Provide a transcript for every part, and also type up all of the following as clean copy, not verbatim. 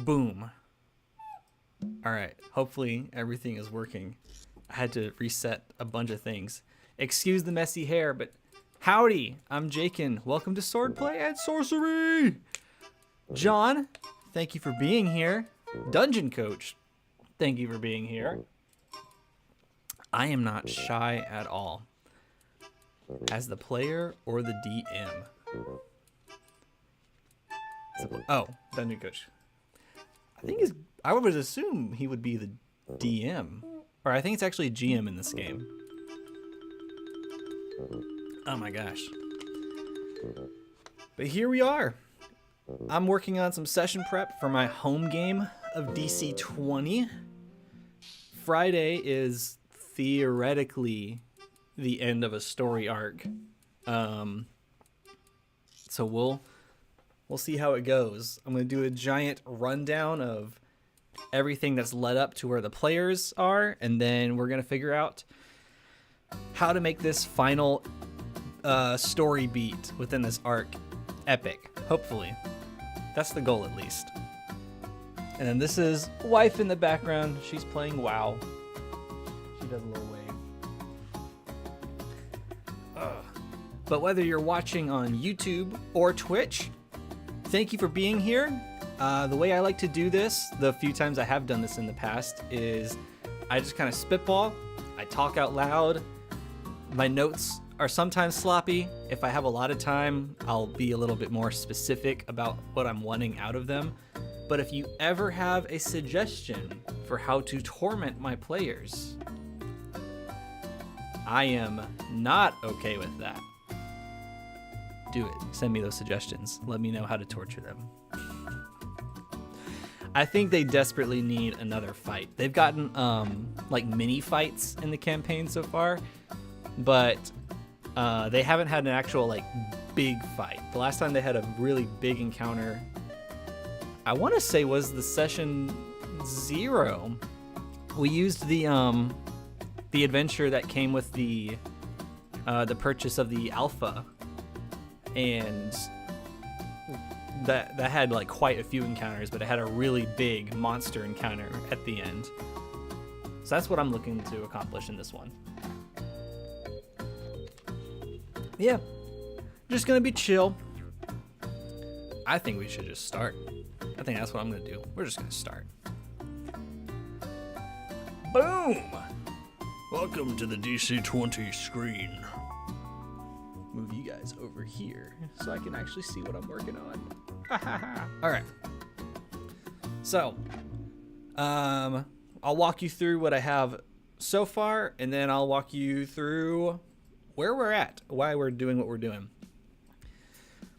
Boom. All right. Hopefully everything is working. I had to reset a bunch of things. Excuse the messy hair, but howdy. I'm Jakin. Welcome to Swordplay and Sorcery. John, thank you for being here. Dungeon Coach, thank you for being here. I am not shy at all. As the player or the DM? Oh, Dungeon Coach. I would assume he would be the DM. Or I think it's actually GM in this game. Oh my gosh. But here we are. I'm working on some session prep for my home game of DC20. Friday is theoretically the end of a story arc. So we'll see how it goes. I'm going to do a giant rundown of everything that's led up to where the players are, and then we're going to figure out how to make this final story beat within this arc epic, hopefully. That's the goal, at least. And then this is wife in the background. She's playing WoW. She does a little wave. But whether you're watching on YouTube or Twitch, thank you for being here. The way I like to do this, the few times I have done this in the past, is I just kind of spitball. I talk out loud. My notes are sometimes sloppy. If I have a lot of time, I'll be a little bit more specific about what I'm wanting out of them. But if you ever have a suggestion for how to torment my players, I am not okay with that. Do it. Send me those suggestions. Let me know how to torture them. I think they desperately need another fight. They've gotten like mini fights in the campaign so far, but they haven't had an actual like big fight. The last time they had a really big encounter, I want to say, was the session 0. We used the adventure that came with the purchase of the alpha, and that had like quite a few encounters, but it had a really big monster encounter at the end. So that's what I'm looking to accomplish in this one. Yeah, just gonna be chill. I think we should just start. I think that's what I'm gonna do. We're just gonna start. Boom! Welcome to the DC20 screen. Move you guys over here so I can actually see what I'm working on. All right. So, I'll walk you through what I have so far, and then I'll walk you through where we're at, why we're doing what we're doing.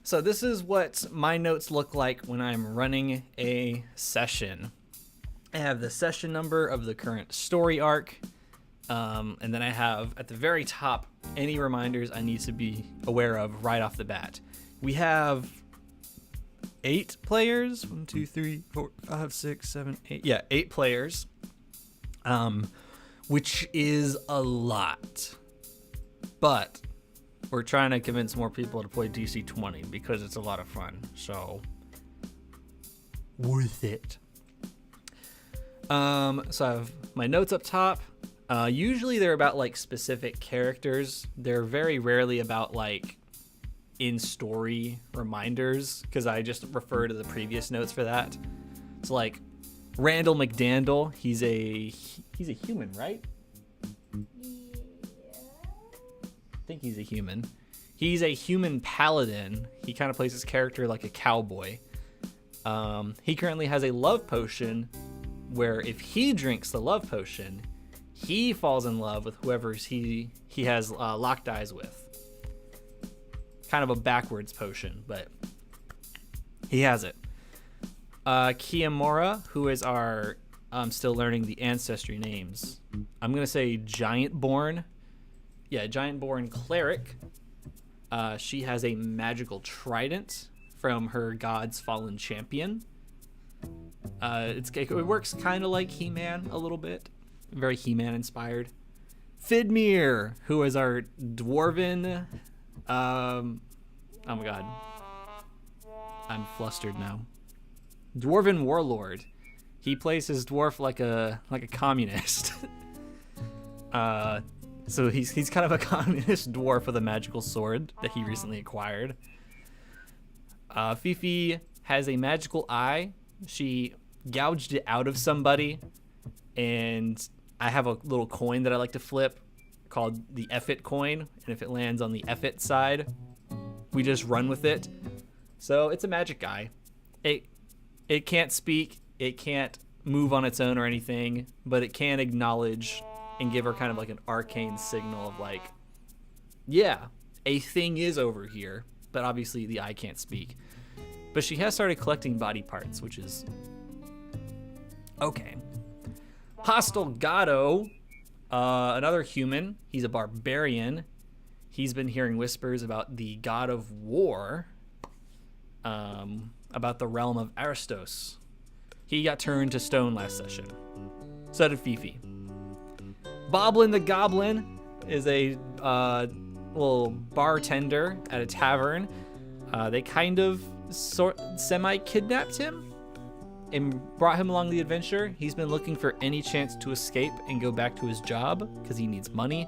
So this is what my notes look like when I'm running a session. I have the session number of the current story arc, and then I have at the very top any reminders I need to be aware of right off the bat. We have 8 players. 1, 2, 3, 4, 5, 6, 7, 8. Yeah, 8 players, which is a lot. But we're trying to convince more people to play DC20 because it's a lot of fun. So worth it. So I have my notes up top. Usually they're about like specific characters. They're very rarely about like in-story reminders, because I just refer to the previous notes for that. It's like Randall McDandle. He's a human, right? I think he's a human. He's a human paladin. He kind of plays his character like a cowboy. He currently has a love potion where if he drinks the love potion, he falls in love with whoever he has locked eyes with. Kind of a backwards potion, but he has it. Kiyomura, who is our... I'm still learning the ancestry names. I'm going to say Giantborn. Yeah, Giantborn Cleric. She has a magical trident from her God's Fallen Champion. It works kind of like He-Man a little bit. Very He-Man inspired. Fidmir, who is our Dwarven... oh my god. I'm flustered now. Dwarven Warlord. He plays his dwarf like a communist. So he's kind of a communist dwarf with a magical sword that he recently acquired. Fifi has a magical eye. She gouged it out of somebody, and I have a little coin that I like to flip called the F-it coin, and if it lands on the F-it side, we just run with it. So it's a magic eye. It can't speak, it can't move on its own or anything, but it can acknowledge and give her kind of like an arcane signal of like, yeah, a thing is over here, but obviously the eye can't speak. But she has started collecting body parts, which is okay. Hostile Gado, another human. He's a barbarian. He's been hearing whispers about the god of war, about the realm of Aristos. He got turned to stone last session. So did Fifi. Boblin the Goblin is a little bartender at a tavern. They kind of semi-kidnapped him and brought him along the adventure. He's been looking for any chance to escape and go back to his job because he needs money.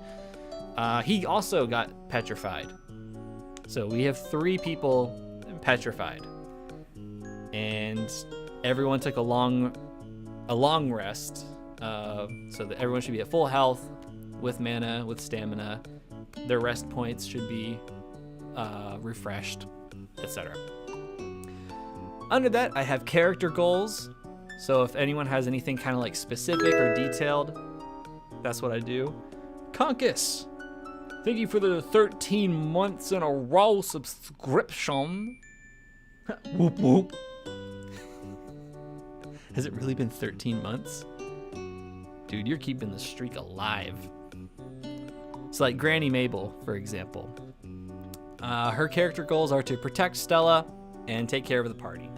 He also got petrified. So we have 3 people petrified. And everyone took a long rest. So that everyone should be at full health, with mana, with stamina. Their rest points should be refreshed, etc. Under that, I have character goals. So if anyone has anything kind of like specific or detailed, that's what I do. Conkus, thank you for the 13 months in a row subscription. Whoop whoop. Has it really been 13 months? Dude, you're keeping the streak alive. It's like Granny Mabel, for example. Her character goals are to protect Stella and take care of the party.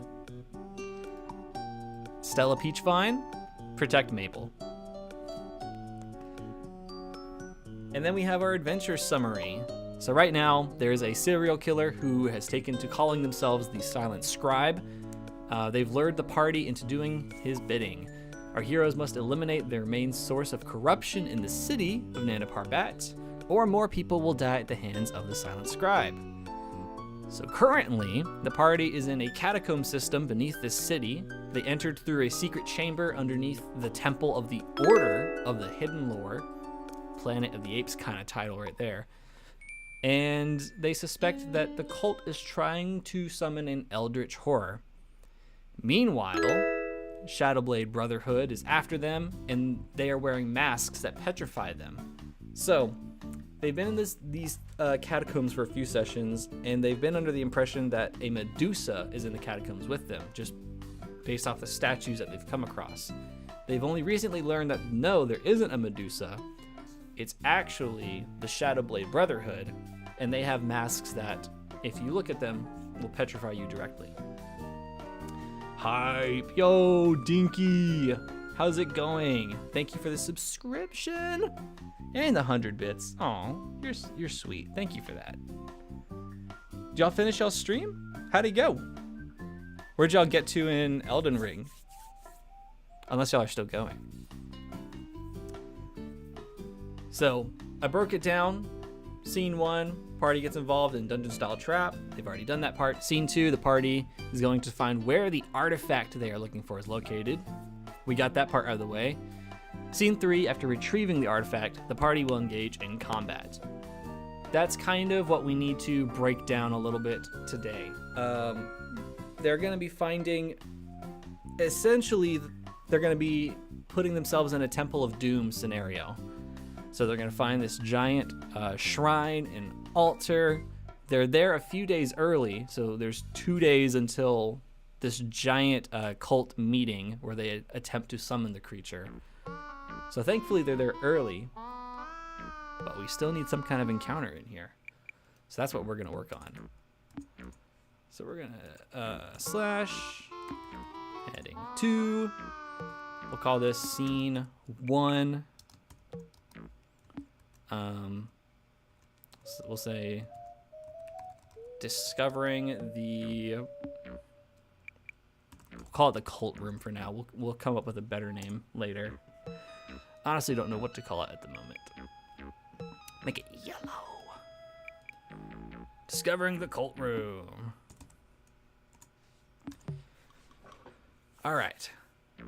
Stella Peachvine, protect Mabel. And then we have our adventure summary. So right now, there's a serial killer who has taken to calling themselves the Silent Scribe. They've lured the party into doing his bidding. Our heroes must eliminate their main source of corruption in the city of Nana Parbat, or more people will die at the hands of the Silent Scribe. So currently, the party is in a catacomb system beneath this city. They entered through a secret chamber underneath the Temple of the Order of the Hidden Lore. Planet of the Apes kind of title right there. And they suspect that the cult is trying to summon an eldritch horror. Meanwhile, Shadowblade Brotherhood is after them, and they are wearing masks that petrify them. So, they've been in these catacombs for a few sessions, and they've been under the impression that a Medusa is in the catacombs with them, just based off the statues that they've come across. They've only recently learned that no, there isn't a Medusa. It's actually the Shadowblade Brotherhood, and they have masks that, if you look at them, will petrify you directly. Hype! Yo, Dinky! How's it going? Thank you for the subscription! And the 100 bits. Aw, you're sweet. Thank you for that. Did y'all finish y'all's stream? How'd it go? Where'd y'all get to in Elden Ring? Unless y'all are still going. So, I broke it down. Scene 1, party gets involved in dungeon style trap. They've already done that part. Scene 2, the party is going to find where the artifact they are looking for is located. We got that part out of the way. Scene 3, after retrieving the artifact, the party will engage in combat. That's kind of what we need to break down a little bit today. they're going to be finding, essentially, they're going to be putting themselves in a Temple of Doom scenario. So they're going to find this giant shrine and altar. They're there a few days early, so there's 2 days until this giant cult meeting where they attempt to summon the creature. So thankfully they're there early, but we still need some kind of encounter in here. So that's what we're gonna work on. So we're gonna slash heading 2. We'll call this scene 1. So we'll say discovering the, we'll call it the cult room for now. We'll come up with a better name later. Honestly, don't know what to call it at the moment. Make it yellow. Discovering the cult room. All right.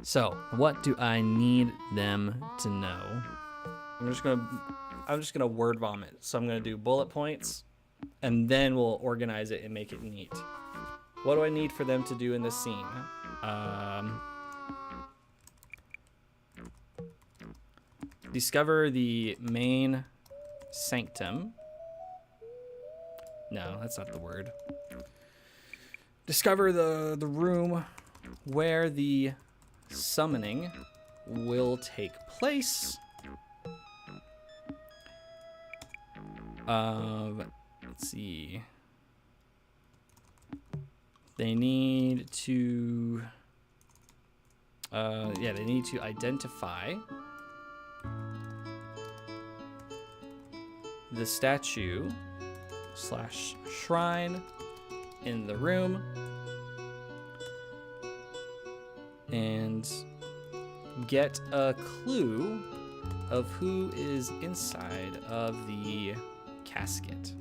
So, what do I need them to know? I'm just gonna word vomit. So I'm gonna do bullet points, and then we'll organize it and make it neat. What do I need for them to do in this scene? Discover the main sanctum. No, that's not the word. Discover the room where the summoning will take place. Let's see. They need to, they need to identify the statue / shrine in the room and get a clue of who is inside of the casket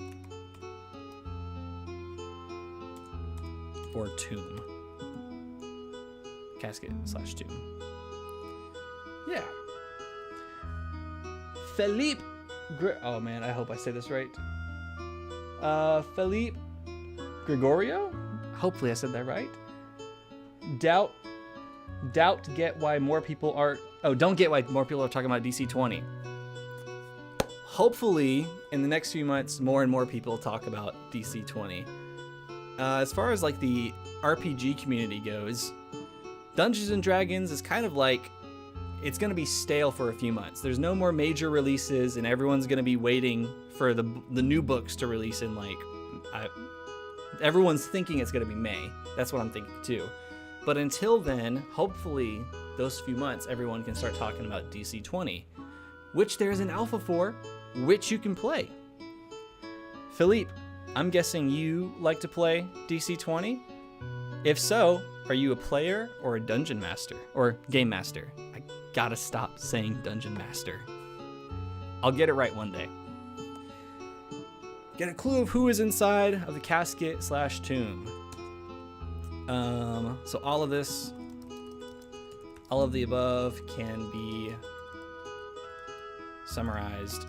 or tomb. Casket / tomb. Yeah. Philippe. Oh man, I hope I say this right. Philippe Gregorio? Hopefully I said that right. Doubt get why more people are. Oh, don't get why more people are talking about DC20. Hopefully, in the next few months, more and more people talk about DC20. As far as like the RPG community goes, Dungeons and Dragons is kind of like, it's going to be stale for a few months. There's no more major releases, and everyone's going to be waiting for the new books to release in like, everyone's thinking it's going to be May. That's what I'm thinking too. But until then, hopefully those few months, everyone can start talking about DC20, which there's an alpha for, which you can play. Philippe, I'm guessing you like to play DC20? If so, are you a player or a dungeon master or game master? I gotta stop saying dungeon master. I'll get it right one day. Get a clue of who is inside of the casket / tomb. So all of this, all of the above can be summarized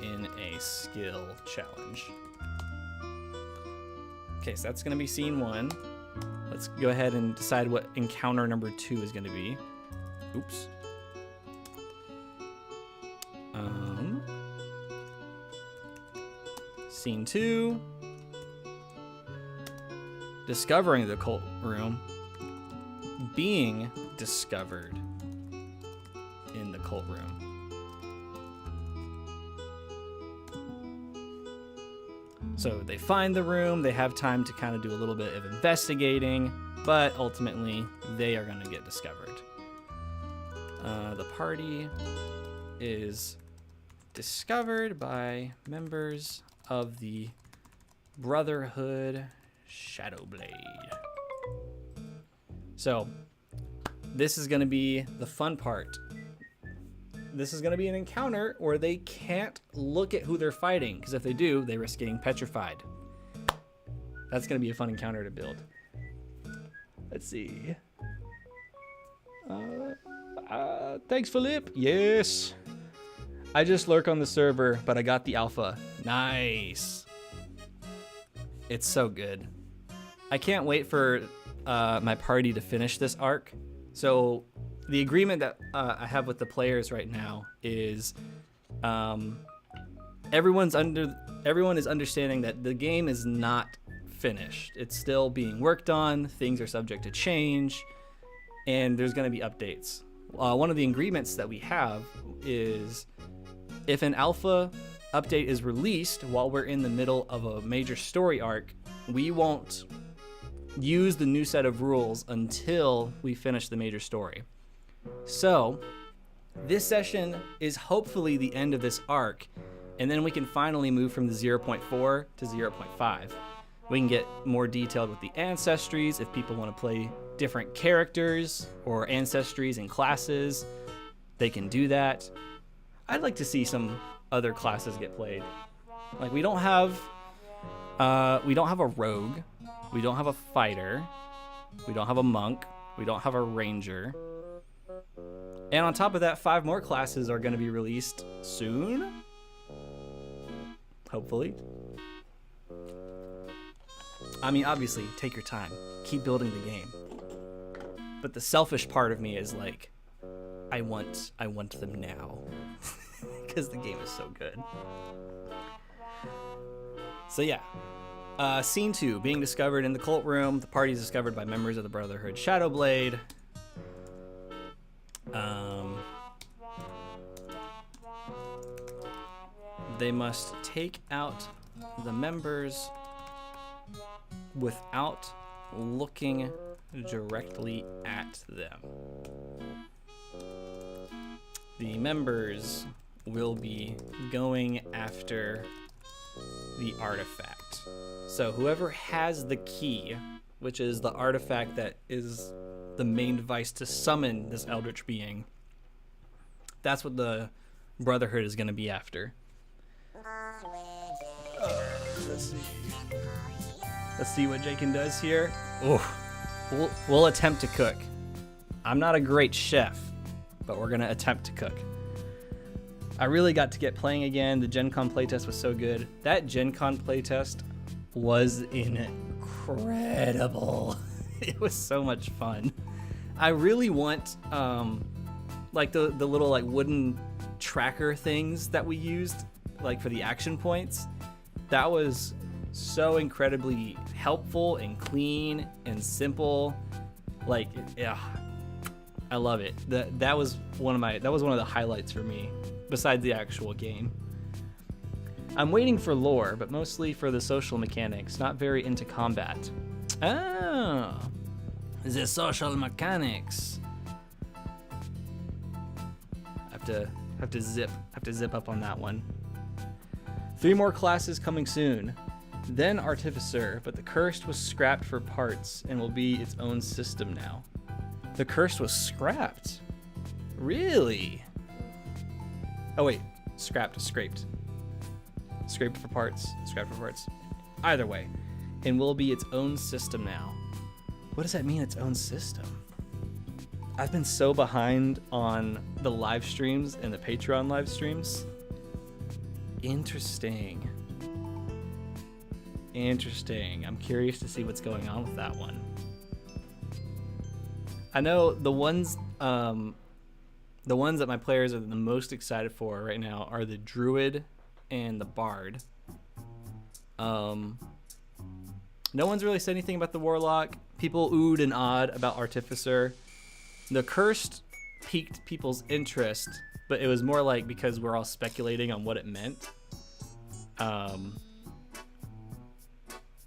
in a skill challenge. Okay, so that's going to be scene 1. Let's go ahead and decide what encounter number 2 is going to be. Oops. Scene 2. Discovering the cult room. Being discovered in the cult room. So they find the room, they have time to kind of do a little bit of investigating, but ultimately they are going to get discovered. The party is discovered by members of the Brotherhood Shadowblade. So this is going to be the fun part. This is going to be an encounter where they can't look at who they're fighting, because if they do, they risk getting petrified. That's going to be a fun encounter to build. Let's see. Thanks, Philippe. Yes. I just lurk on the server, but I got the alpha. Nice. It's so good. I can't wait for my party to finish this arc. So the agreement that I have with the players right now is everyone is understanding that the game is not finished. It's still being worked on. Things are subject to change, and there's going to be updates. One of the agreements that we have is if an alpha update is released while we're in the middle of a major story arc, we won't use the new set of rules until we finish the major story. So this session is hopefully the end of this arc, and then we can finally move from the 0.4 to 0.5. We can get more detailed with the ancestries if people want to play different characters or ancestries and classes. They can do that. I'd like to see some other classes get played. Like we don't have a rogue, we don't have a fighter, we don't have a monk, we don't have a ranger. And on top of that, 5 more classes are going to be released soon. Hopefully. I mean, obviously, take your time. Keep building the game. But the selfish part of me is like, I want them now. Because the game is so good. So yeah. Scene 2, being discovered in the cult room. The party is discovered by members of the Brotherhood Shadowblade. They must take out the members without looking directly at them. The members will be going after the artifact. So whoever has the key, which is the artifact that is the main device to summon this eldritch being, that's what the Brotherhood is going to be after. Let's see what Jakin does here. Oh, we'll attempt to cook. I'm not a great chef, but we're gonna attempt to cook. I really got to get playing again. The Gen Con playtest was so good. That Gen Con playtest was incredible. It was so much fun. I really want like the little like wooden tracker things that we used like for the action points. That was so incredibly helpful and clean and simple. Like, yeah, I love it. That was one of the highlights for me, besides the actual game. I'm waiting for lore, but mostly for the social mechanics. Not very into combat. Oh, the social mechanics. Have to zip up on that one. 3 more classes coming soon. Then Artificer, but the Cursed was scrapped for parts and will be its own system now. The Cursed was scrapped? Really? Oh wait, scrapped. Scraped for parts. Either way, and will be its own system now. What does that mean, its own system? I've been so behind on the live streams and the Patreon live streams. Interesting. I'm curious to see what's going on with that one. I know the ones that my players are the most excited for right now are the Druid and the Bard. No one's really said anything about the Warlock. People oohed and awed about Artificer. The Cursed piqued people's interest, but it was more like because we're all speculating on what it meant.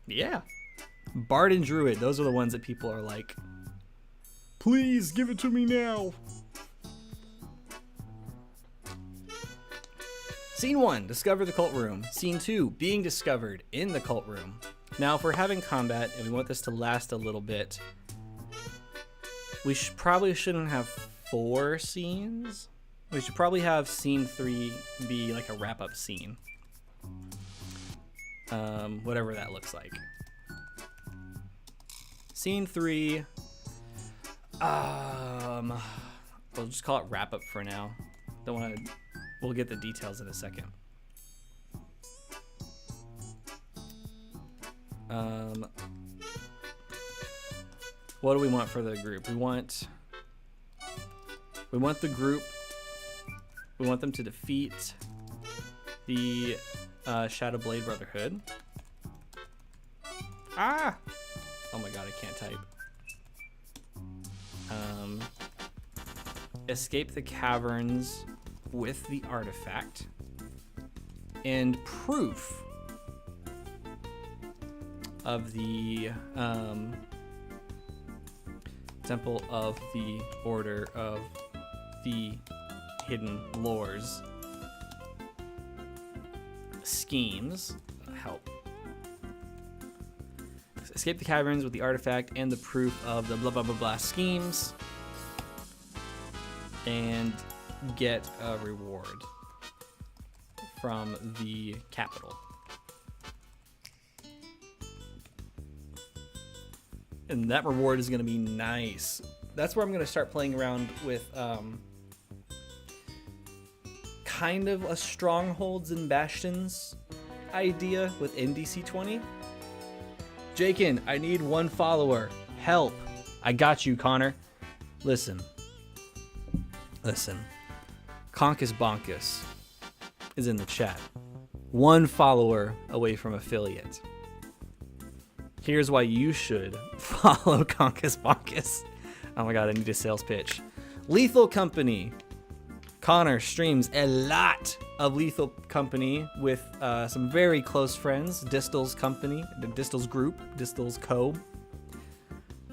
Yeah. Bard and Druid, those are the ones that people are like, please give it to me now. Scene 1, discover the cult room. Scene 2, being discovered in the cult room. Now, if we're having combat and we want this to last a little bit, we probably shouldn't have 4 scenes. We should probably have scene 3 be like a wrap-up scene. Whatever that looks like. Scene 3, we'll just call it wrap-up for now. We'll get the details in a second. What do we want for the group? We want the group. We want them to defeat the Shadow Blade Brotherhood. Ah! Oh my god, I can't type. Escape the caverns with the artifact. And proof of the Temple of the Order of the Hidden Lores schemes help. Escape the caverns with the artifact and the proof of the blah blah blah blah schemes, and get a reward from the capital. And that reward is going to be nice. That's where I'm going to start playing around with kind of a strongholds and bastions idea within DC20. Jakin, I need 1 follower. Help. I got you, Connor. Listen. Conkus Bonkus is in the chat. 1 follower away from affiliate. Here's why you should follow Conkus Bonkus. Oh my god, I need a sales pitch. Lethal Company. Connor streams a lot of Lethal Company with some very close friends. Distal's Company, Distal's Group, Distal's Co.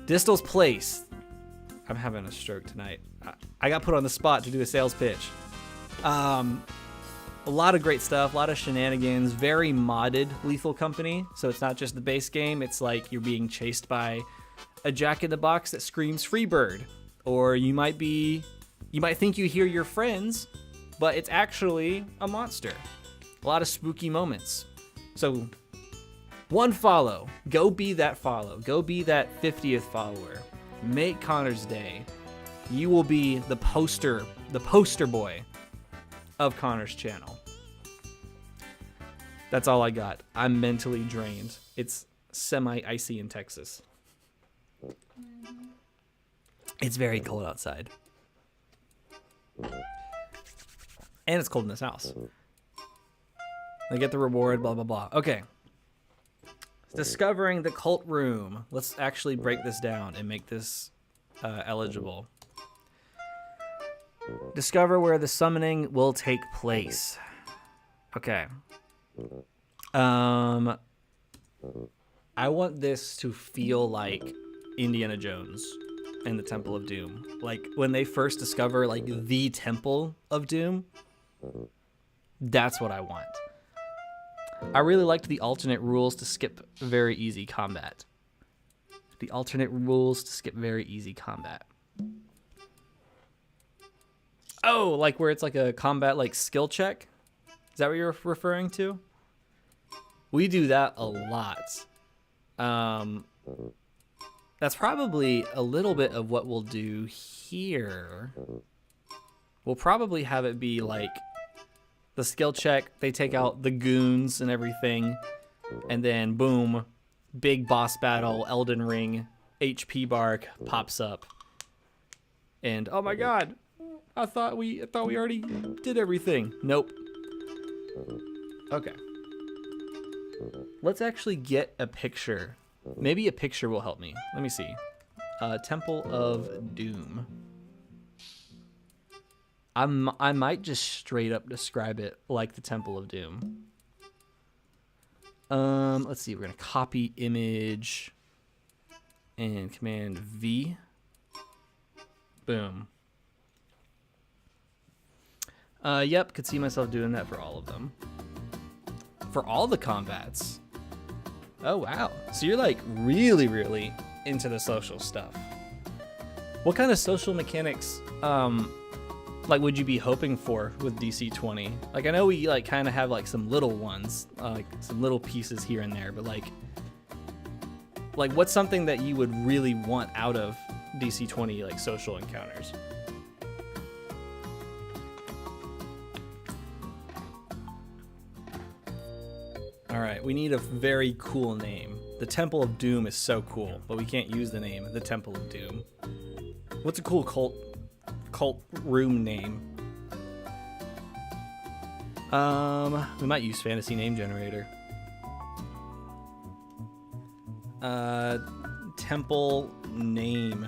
Distal's Place. I'm having a stroke tonight. I got put on the spot to do a sales pitch. A lot of great stuff, a lot of shenanigans, very modded Lethal Company. So it's not just the base game, it's like you're being chased by a jack-in-the-box that screams Freebird. Or you might think you hear your friends, but it's actually a monster. A lot of spooky moments. So 1 follow, go be that follow. Go be that 50th follower. Make Connor's day. You will be the poster boy of Connor's channel. That's all I got. I'm mentally drained. It's semi-icy in Texas. It's very cold outside. And it's cold in this house. I get the reward, blah, blah, blah. Okay. Discovering the cult room. Let's actually break this down and make this eligible. Discover where the summoning will take place. Okay. I want this to feel like Indiana Jones and the Temple of Doom. Like when they first discover like the Temple of Doom, that's what I want. I really liked the alternate rules to skip very easy combat. Oh, like where it's like a combat like skill check? Is that what you're referring to? We do that a lot. That's probably a little bit of what we'll do here. We'll probably have it be like the skill check, they take out the goons and everything, and then boom, big boss battle, Elden Ring, HP bar pops up. And oh my god, I thought we already did everything. Nope. Okay. Let's actually get a picture. Maybe a picture will help me. Let me see. Temple of Doom. I might just straight up describe it like the Temple of Doom. Let's see. We're gonna copy image and Command V. Boom. Yep, could see myself doing that for all of them. For all the combats. Oh, wow. So you're like really, really into the social stuff. What kind of social mechanics, like would you be hoping for with DC20? Like I know we like kind of have like some little ones, like some little pieces here and there, but like what's something that you would really want out of DC20 like social encounters? All right, we need a very cool name. The Temple of Doom is so cool, but we can't use the name, the Temple of Doom. What's a cool cult room name? We might use Fantasy Name Generator. Temple Name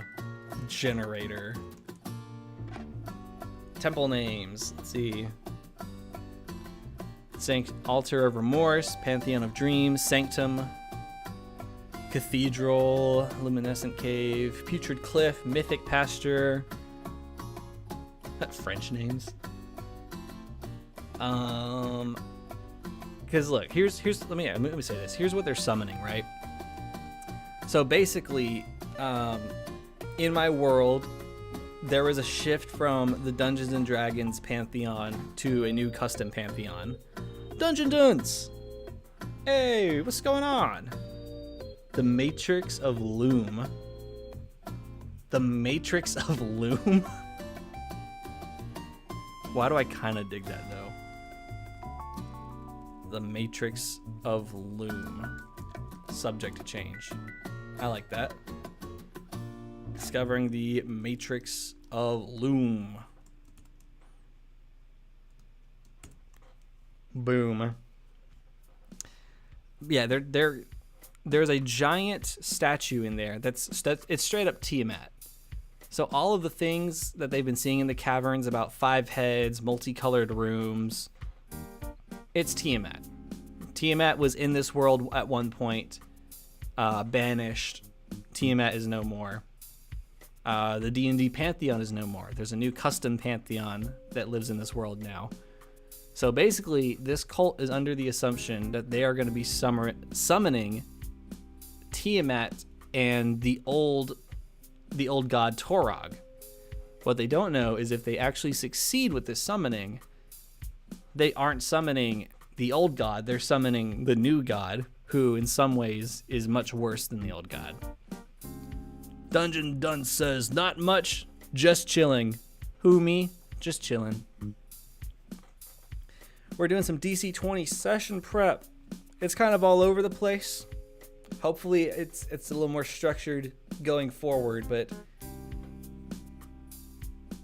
Generator. Temple names. Let's see. Altar of Remorse, Pantheon of Dreams, Sanctum, Cathedral, Luminescent Cave, Putrid Cliff, Mythic Pasture. French names. Because look, here's let me say this. Here's what they're summoning, right? So basically, in my world, there was a shift from the Dungeons and Dragons Pantheon to a new custom Pantheon. Dungeon Duns! Hey, what's going on? The Matrix of Loom. The Matrix of Loom? Why do I kind of dig that, though? The Matrix of Loom. Subject to change. I like that. Discovering the Matrix of Loom. Boom. Yeah, there's a giant statue in there it's straight up Tiamat. So all of the things that they've been seeing in the caverns about 5 heads, multicolored rooms, it's Tiamat. Tiamat was in this world at one point, banished. Tiamat is no more. The D&D Pantheon is no more. There's a new custom Pantheon that lives in this world now. So basically, this cult is under the assumption that they are going to be summoning Tiamat and the old god Torog. What they don't know is if they actually succeed with this summoning, they aren't summoning the old god, they're summoning the new god, who in some ways is much worse than the old god. Dungeon Dun says, not much, just chilling. Who, me? Just chilling. We're doing some DC20 Session Prep. It's kind of all over the place. Hopefully it's a little more structured going forward, but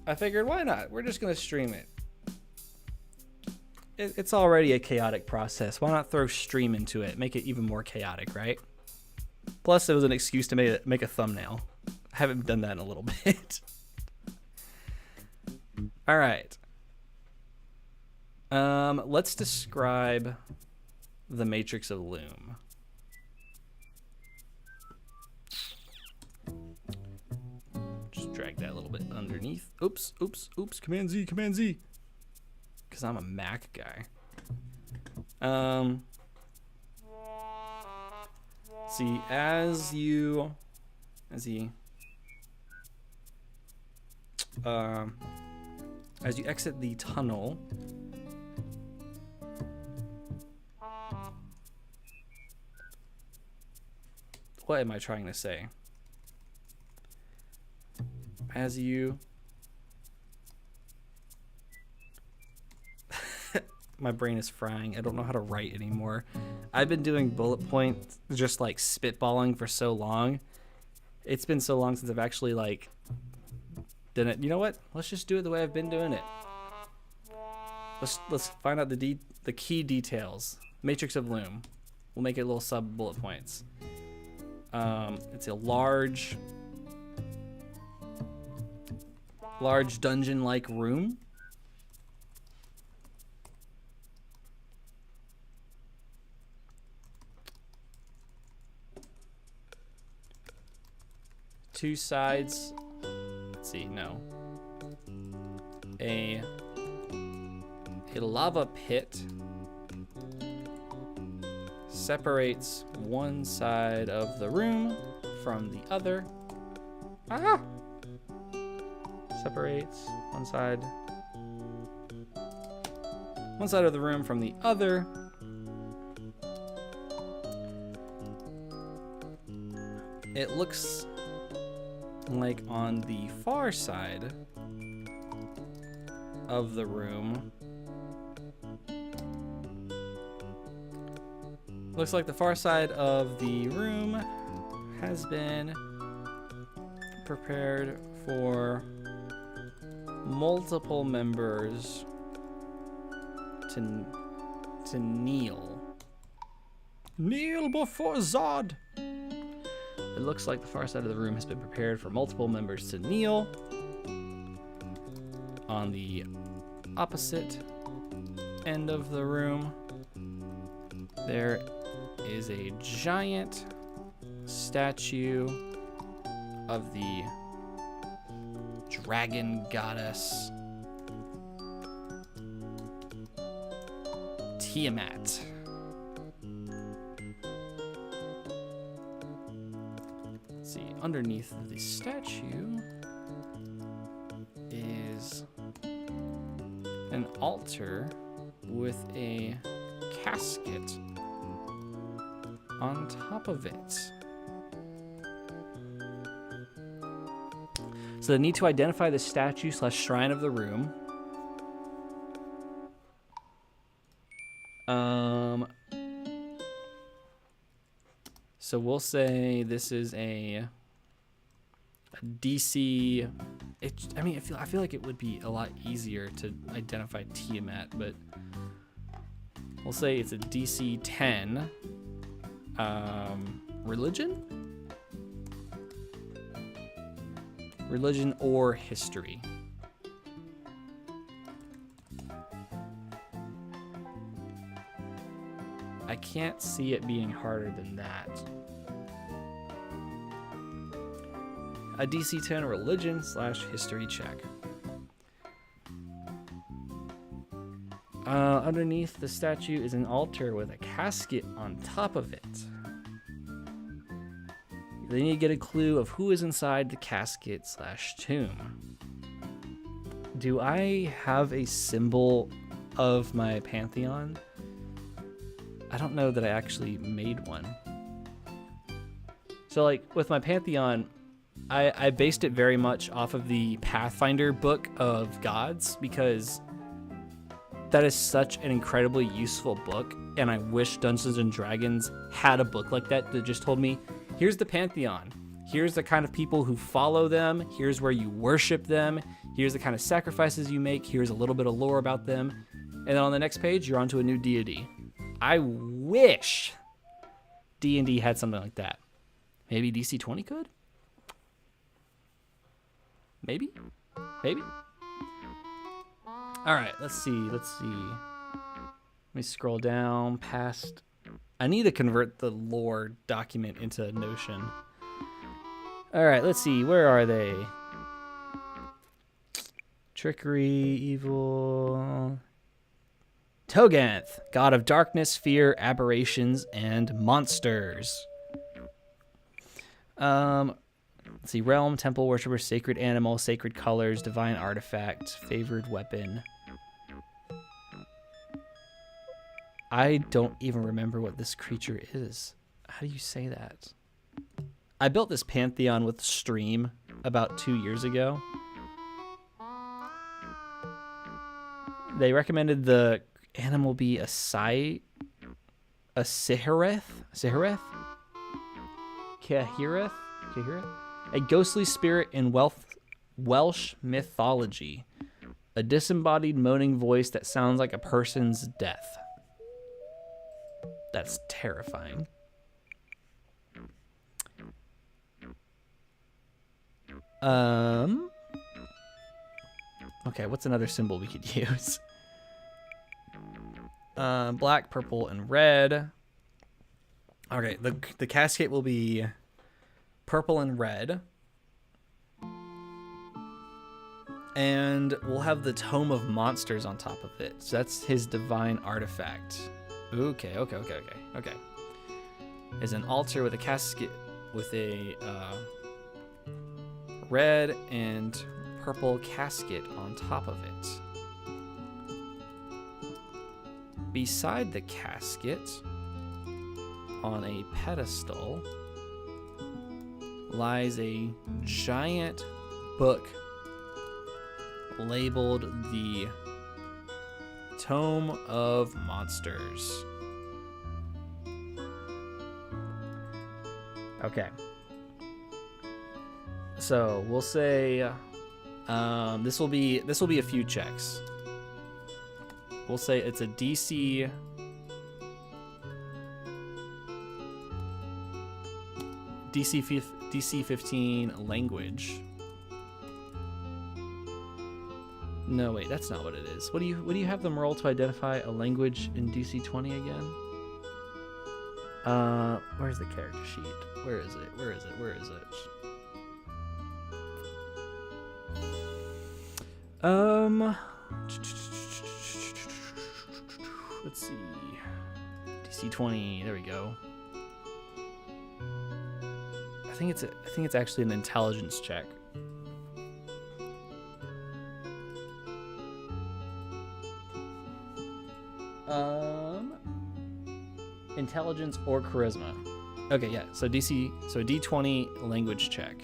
I figured why not? We're just going to stream it. It's already a chaotic process. Why not throw stream into it? Make it even more chaotic, right? Plus, it was an excuse to make a thumbnail. I haven't done that in a little bit. All right. Let's describe the Matrix of Loom. Just drag that a little bit underneath. Oops. Command Z. Because I'm a Mac guy. See, as you exit the tunnel, what am I trying to say? As you my brain is frying. I don't know how to write anymore. I've been doing bullet points, just like spitballing for so long. It's been so long since I've actually like done it. You know what? Let's just do it the way I've been doing it. Let's find out the key details. Matrix of Loom. We'll make it little sub bullet points. It's a large dungeon-like room. Two sides. Let's see, no. A lava pit separates one side of the room from the other. Separates one side of the room from the other. It looks like on the far side of the room Looks like the far side of the room has been prepared for multiple members to kneel. Kneel before Zod! It looks like the far side of the room has been prepared for multiple members to kneel. On the opposite end of the room, there is a giant statue of the dragon goddess Tiamat. Let's see, underneath the statue is an altar with a casket on top of it. So they need to identify the statue / shrine of the room. So we'll say this is a DC. I feel like it would be a lot easier to identify Tiamat, but we'll say it's a DC 10. Religion or history. I can't see it being harder than that. A DC 10 religion / history check. Underneath the statue is an altar with a casket on top of it. They need to get a clue of who is inside the casket / tomb. Do I have a symbol of my pantheon? I don't know that I actually made one. So like with my pantheon, I based it very much off of the Pathfinder book of gods, because that is such an incredibly useful book, and I wish Dungeons & Dragons had a book like that just told me, here's the pantheon, here's the kind of people who follow them, here's where you worship them, here's the kind of sacrifices you make, here's a little bit of lore about them, and then on the next page, you're onto a new deity. I wish D&D had something like that. Maybe DC20 could? Maybe? All right, let's see. Let me scroll down past. I need to convert the lore document into Notion. All right, let's see. Where are they? Trickery, evil. Toganth, god of darkness, fear, aberrations, and monsters. Let's see. Realm, temple worshiper, sacred animal, sacred colors, divine artifact, favored weapon. I don't even remember what this creature is. How do you say that? I built this pantheon with Stream about 2 years ago. They recommended the animal be a Sihireth? Kahireth? A ghostly spirit in Welsh mythology. A disembodied moaning voice that sounds like a person's death. That's terrifying. Okay, what's another symbol we could use? Black, purple, and red. Okay, the casket will be purple and red. And we'll have the Tome of Monsters on top of it. So that's his divine artifact. Okay. There's an altar with a casket with a red and purple casket on top of it. Beside the casket, on a pedestal, lies a giant book labeled the Tome of Monsters. Okay. So we'll say this will be a few checks. We'll say it's a DC 15 language. No, wait, that's not what it is. What do you have them roll to identify a language in DC20 again? Where's the character sheet? Where is it? Let's see. DC20, there we go. I think it's actually an intelligence check. Intelligence or charisma. Okay, yeah. So D20 language check.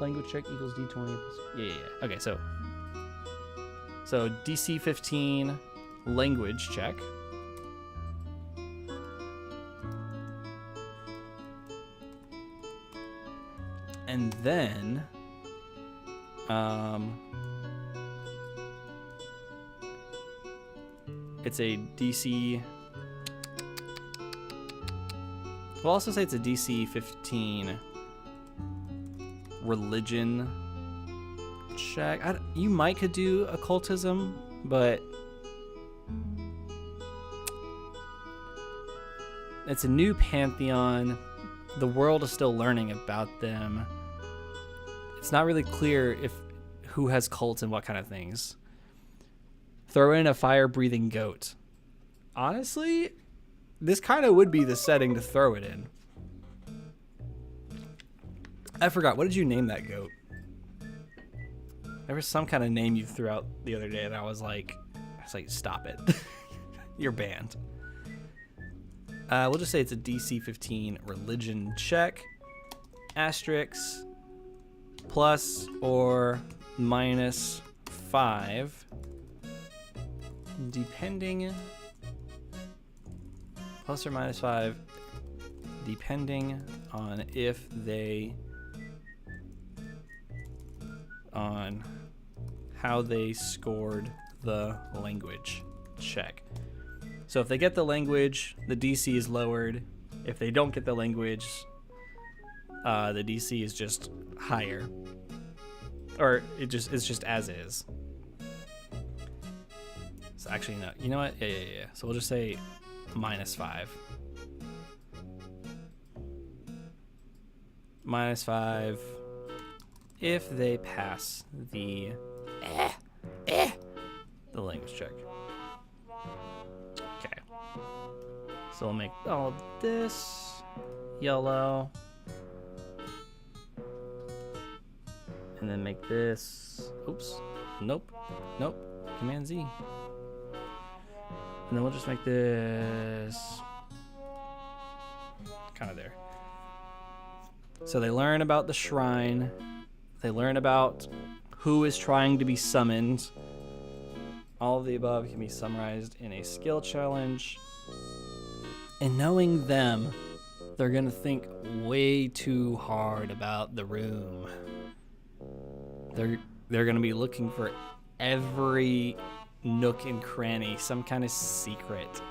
Language check equals D20. Yeah. Okay, so DC 15 language check. And then it's a DC. We'll also say it's a DC 15 religion check. You could do occultism, but it's a new pantheon. The world is still learning about them. It's not really clear who has cults and what kind of things. Throw in a fire-breathing goat. Honestly, this kind of would be the setting to throw it in. I forgot. What did you name that goat? There was some kind of name you threw out the other day, and I was like, stop it. You're banned. We'll just say it's a DC 15 religion check. Asterisk plus or minus 5. Depending, plus or minus 5, depending on on how they scored the language check. So if they get the language, the DC is lowered. If they don't get the language, the DC is just higher, or it's just as is. So actually, no. You know what? Yeah. So we'll just say minus 5. Minus 5 if they pass the language check. Okay. So we'll make all this yellow. And then make this. Oops. Nope. Command Z. And then we'll just make this kind of there. So they learn about the shrine. They learn about who is trying to be summoned. All of the above can be summarized in a skill challenge. And knowing them, they're going to think way too hard about the room. They're going to be looking for every nook and cranny, some kind of secret.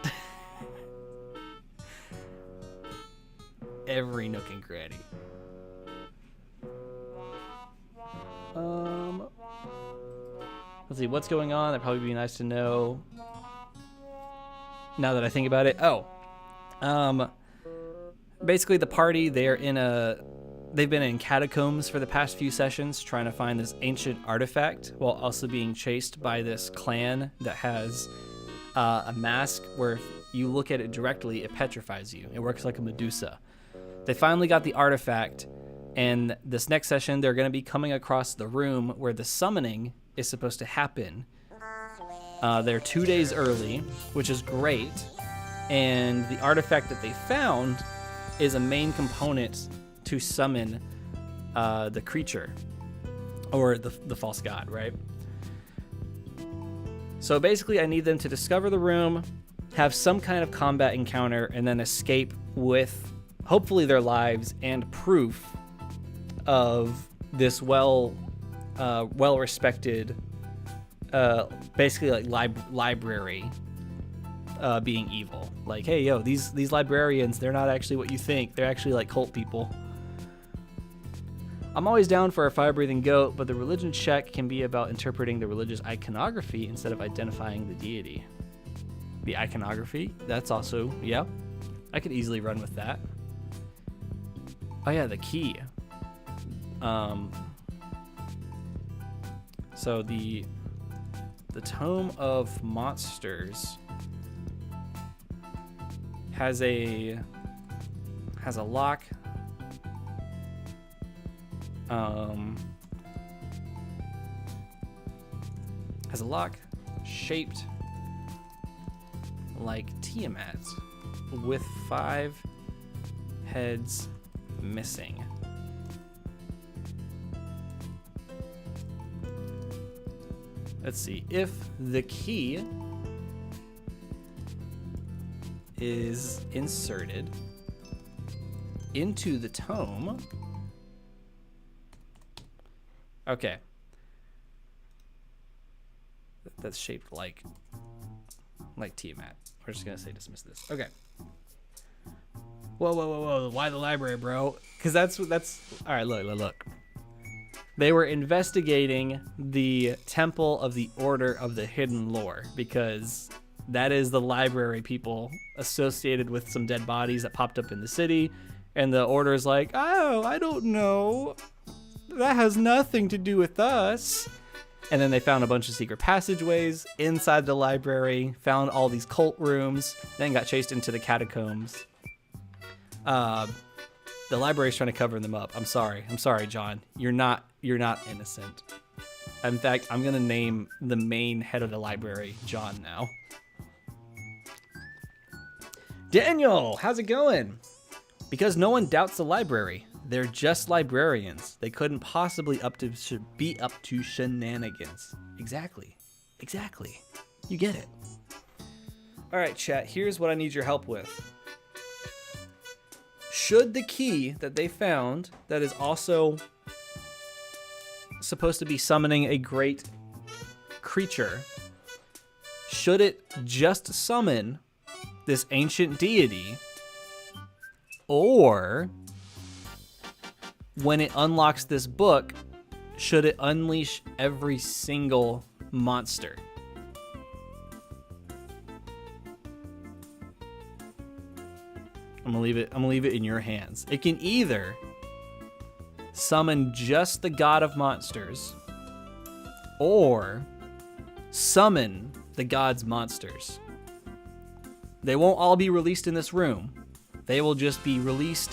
Every nook and cranny. Let's see what's going on. That'd probably be nice to know. Now that I think about it, basically the party, they've been in catacombs for the past few sessions trying to find this ancient artifact while also being chased by this clan that has a mask where if you look at it directly, it petrifies you. It works like a Medusa. They finally got the artifact, and this next session they're going to be coming across the room where the summoning is supposed to happen. They're 2 days early, which is great, and the artifact that they found is a main component to summon the creature, or the false god, right? So basically I need them to discover the room, have some kind of combat encounter, and then escape with hopefully their lives and proof of this well-respected, basically like library being evil. Like, hey, yo, these librarians, they're not actually what you think. They're actually like cult people. I'm always down for a fire-breathing goat, but the religion check can be about interpreting the religious iconography instead of identifying the deity. The iconography, that's also, yeah, I could easily run with that. Oh yeah, the key. So the Tome of Monsters has a lock. Has a lock shaped like Tiamat with 5 heads missing. Let's see. If the key is inserted into the tome. Okay. That's shaped like Tiamat. We're just gonna say dismiss this. Okay. Whoa. Why the library, bro? Because that's all right, look. They were investigating the Temple of the Order of the Hidden Lore, because that is the library people associated with some dead bodies that popped up in the city. And the Order is like, oh, I don't know. That has nothing to do with us. And then they found a bunch of secret passageways inside the library, found all these cult rooms, then got chased into the catacombs. The library's trying to cover them up. I'm sorry, John. You're not innocent. In fact, I'm gonna name the main head of the library John now. Daniel, how's it going? Because no one doubts the library. They're just librarians. They couldn't possibly be up to shenanigans. Exactly. You get it. All right, chat. Here's what I need your help with. Should the key that they found, that is also supposed to be summoning a great creature, should it just summon this ancient deity, or when it unlocks this book, should it unleash every single monster? I'm gonna leave it in your hands. It can either summon just the god of monsters, or summon the god's monsters. They won't all be released in this room. They will just be released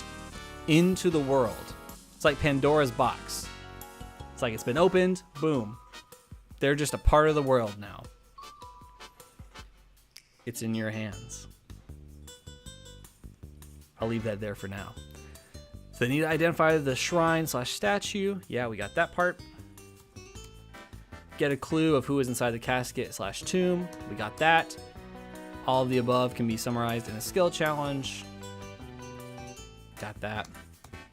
into the world. It's like Pandora's box. It's like it's been opened, boom. They're just a part of the world now. It's in your hands. I'll leave that there for now. So they need to identify the shrine/statue. Yeah, we got that part. Get a clue of who is inside the casket/tomb. We got that. All of the above can be summarized in a skill challenge. Got that.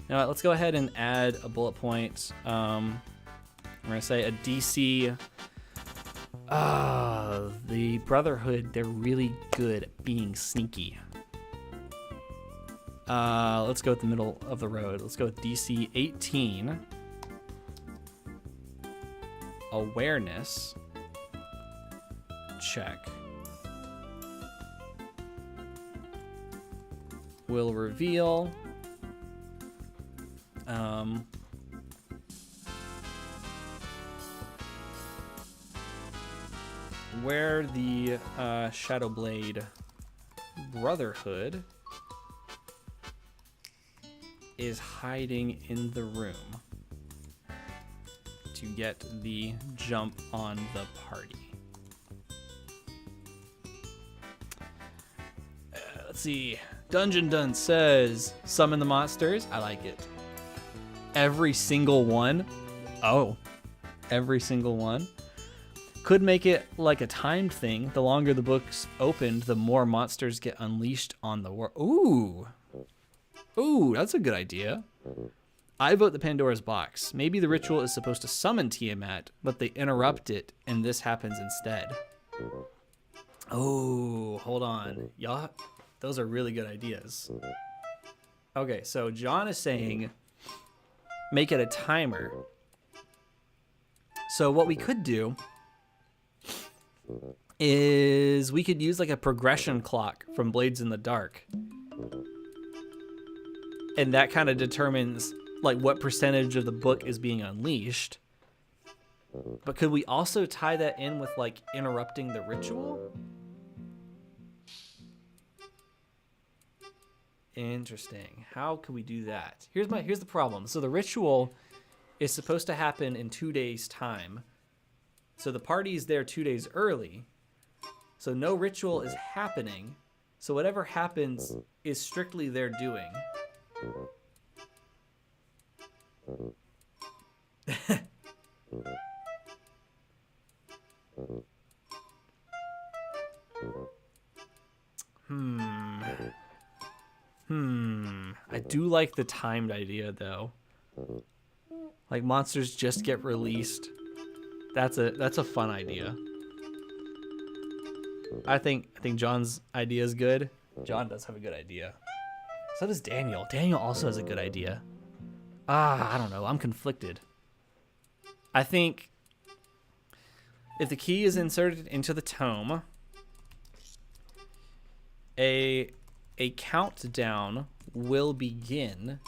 Now let's go ahead and add a bullet point. I'm gonna say a DC. The Brotherhood, they're really good at being sneaky. Let's go with the middle of the road. Let's go with DC 18. Awareness check. Will reveal where the Shadowblade Brotherhood is hiding in the room to get the jump on the party. Let's see. Dungeon Dun says, summon the monsters. I like it. Every single one. Oh, every single one. Could make it like a timed thing. The longer the book's opened, the more monsters get unleashed on the world. Ooh, that's a good idea. I vote the Pandora's box. Maybe the ritual is supposed to summon Tiamat, but they interrupt it, and this happens instead. Oh, hold on. Y'all, those are really good ideas. Okay, so John is saying make it a timer. So what we could do is we could use like a progression clock from Blades in the Dark. And that kind of determines like what percentage of the book is being unleashed. But could we also tie that in with like interrupting the ritual? Interesting. How could we do that? Here's the problem. So the ritual is supposed to happen in 2 days' time. So the party is there 2 days early. So no ritual is happening. So whatever happens is strictly their doing. I do like the timed idea though. Like monsters just get released. That's a fun idea. I think John's idea is good. John does have a good idea. So does Daniel. Daniel also has a good idea. I don't know. I'm conflicted. I think if the key is inserted into the tome, a countdown will begin.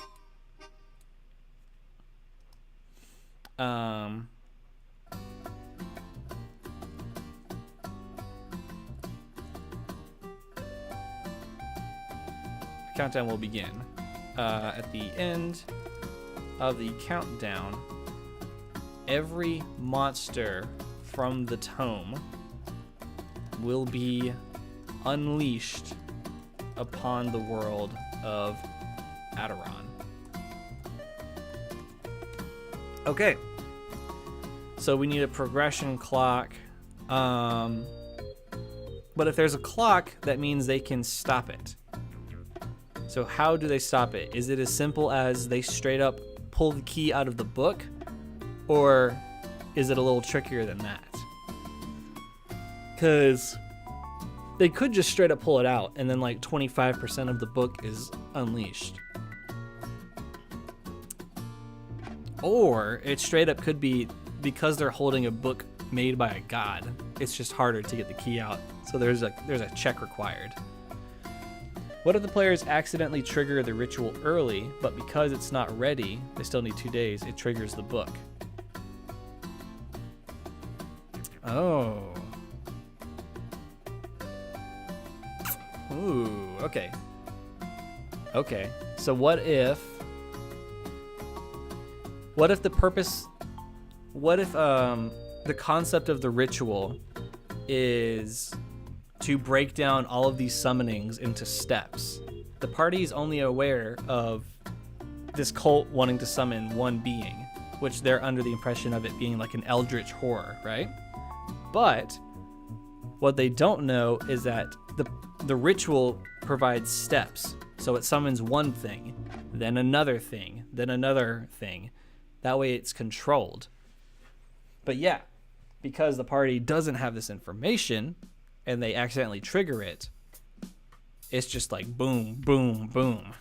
Countdown will begin. At the end of the countdown, every monster from the tome will be unleashed upon the world of Aderon. Okay. So we need a progression clock. But if there's a clock, that means they can stop it. So how do they stop it? Is it as simple as they straight up pull the key out of the book? Or is it a little trickier than that? Because they could just straight up pull it out and then like 25% of the book is unleashed. Or it straight up could be because they're holding a book made by a god, it's just harder to get the key out. So there's a check required. What if the players accidentally trigger the ritual early, but because it's not ready, they still need 2 days, it triggers the book? Oh. Ooh, okay. Okay, so what if the concept of the ritual is to break down all of these summonings into steps? The party is only aware of this cult wanting to summon one being, which they're under the impression of it being like an eldritch horror, right? But what they don't know is that the ritual provides steps. So it summons one thing, then another thing, then another thing. That way it's controlled. But yeah, because the party doesn't have this information and they accidentally trigger it, it's just like boom, boom, boom.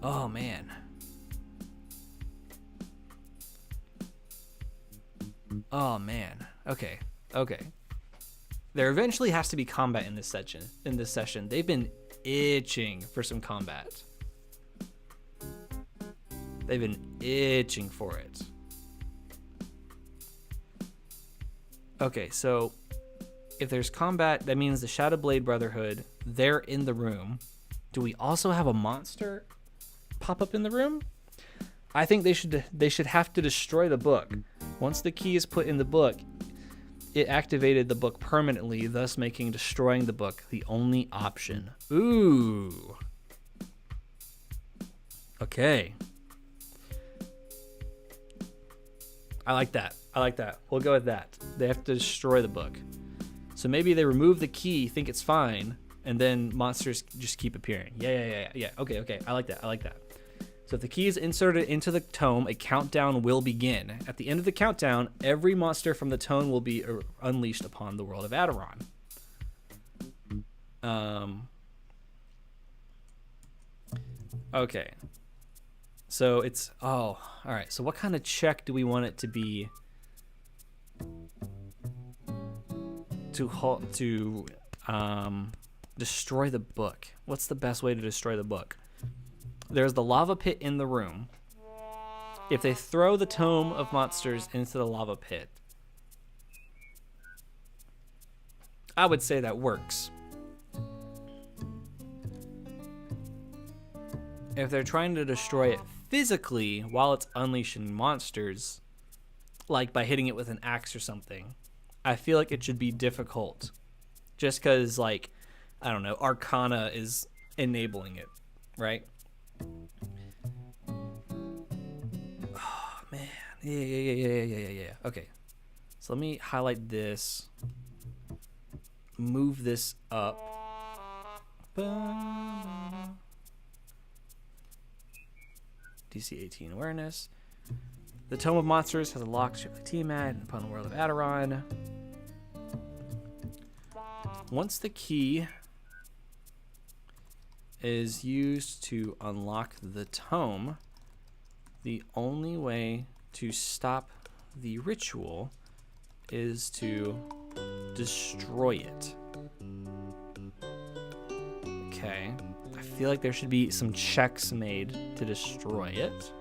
Oh man. Oh man. Okay. There eventually has to be combat in this session. They've been itching for some combat. They've been itching for it. Okay, so if there's combat, that means the Shadowblade Brotherhood, they're in the room. Do we also have a monster pop up in the room? I think they should have to destroy the book. Once the key is put in the book, it activated the book permanently, thus making destroying the book the only option. Ooh. Okay. I like that. I like that. We'll go with that. They have to destroy the book. So maybe they remove the key, think it's fine, and then monsters just keep appearing. Yeah. Okay. I like that. So if the key is inserted into the tome, a countdown will begin. At the end of the countdown, every monster from the tome will be unleashed upon the world of Aderon. Okay. So it's, all right. So what kind of check do we want it to be to destroy the book? What's the best way to destroy the book? There's the lava pit in the room. If they throw the tome of monsters into the lava pit, I would say that works. If they're trying to destroy it physically while it's unleashing monsters, like by hitting it with an axe or something, I feel like it should be difficult. Just because, like, I don't know, Arcana is enabling it, right? Oh, man. Yeah. Okay. So let me highlight this. Move this up. DC 18 awareness. The Tome of Monsters has a lock shaped like Tiamat upon the world of Aderon. Once the key is used to unlock the tome, the only way to stop the ritual is to destroy it. Okay. I feel like there should be some checks made to destroy it.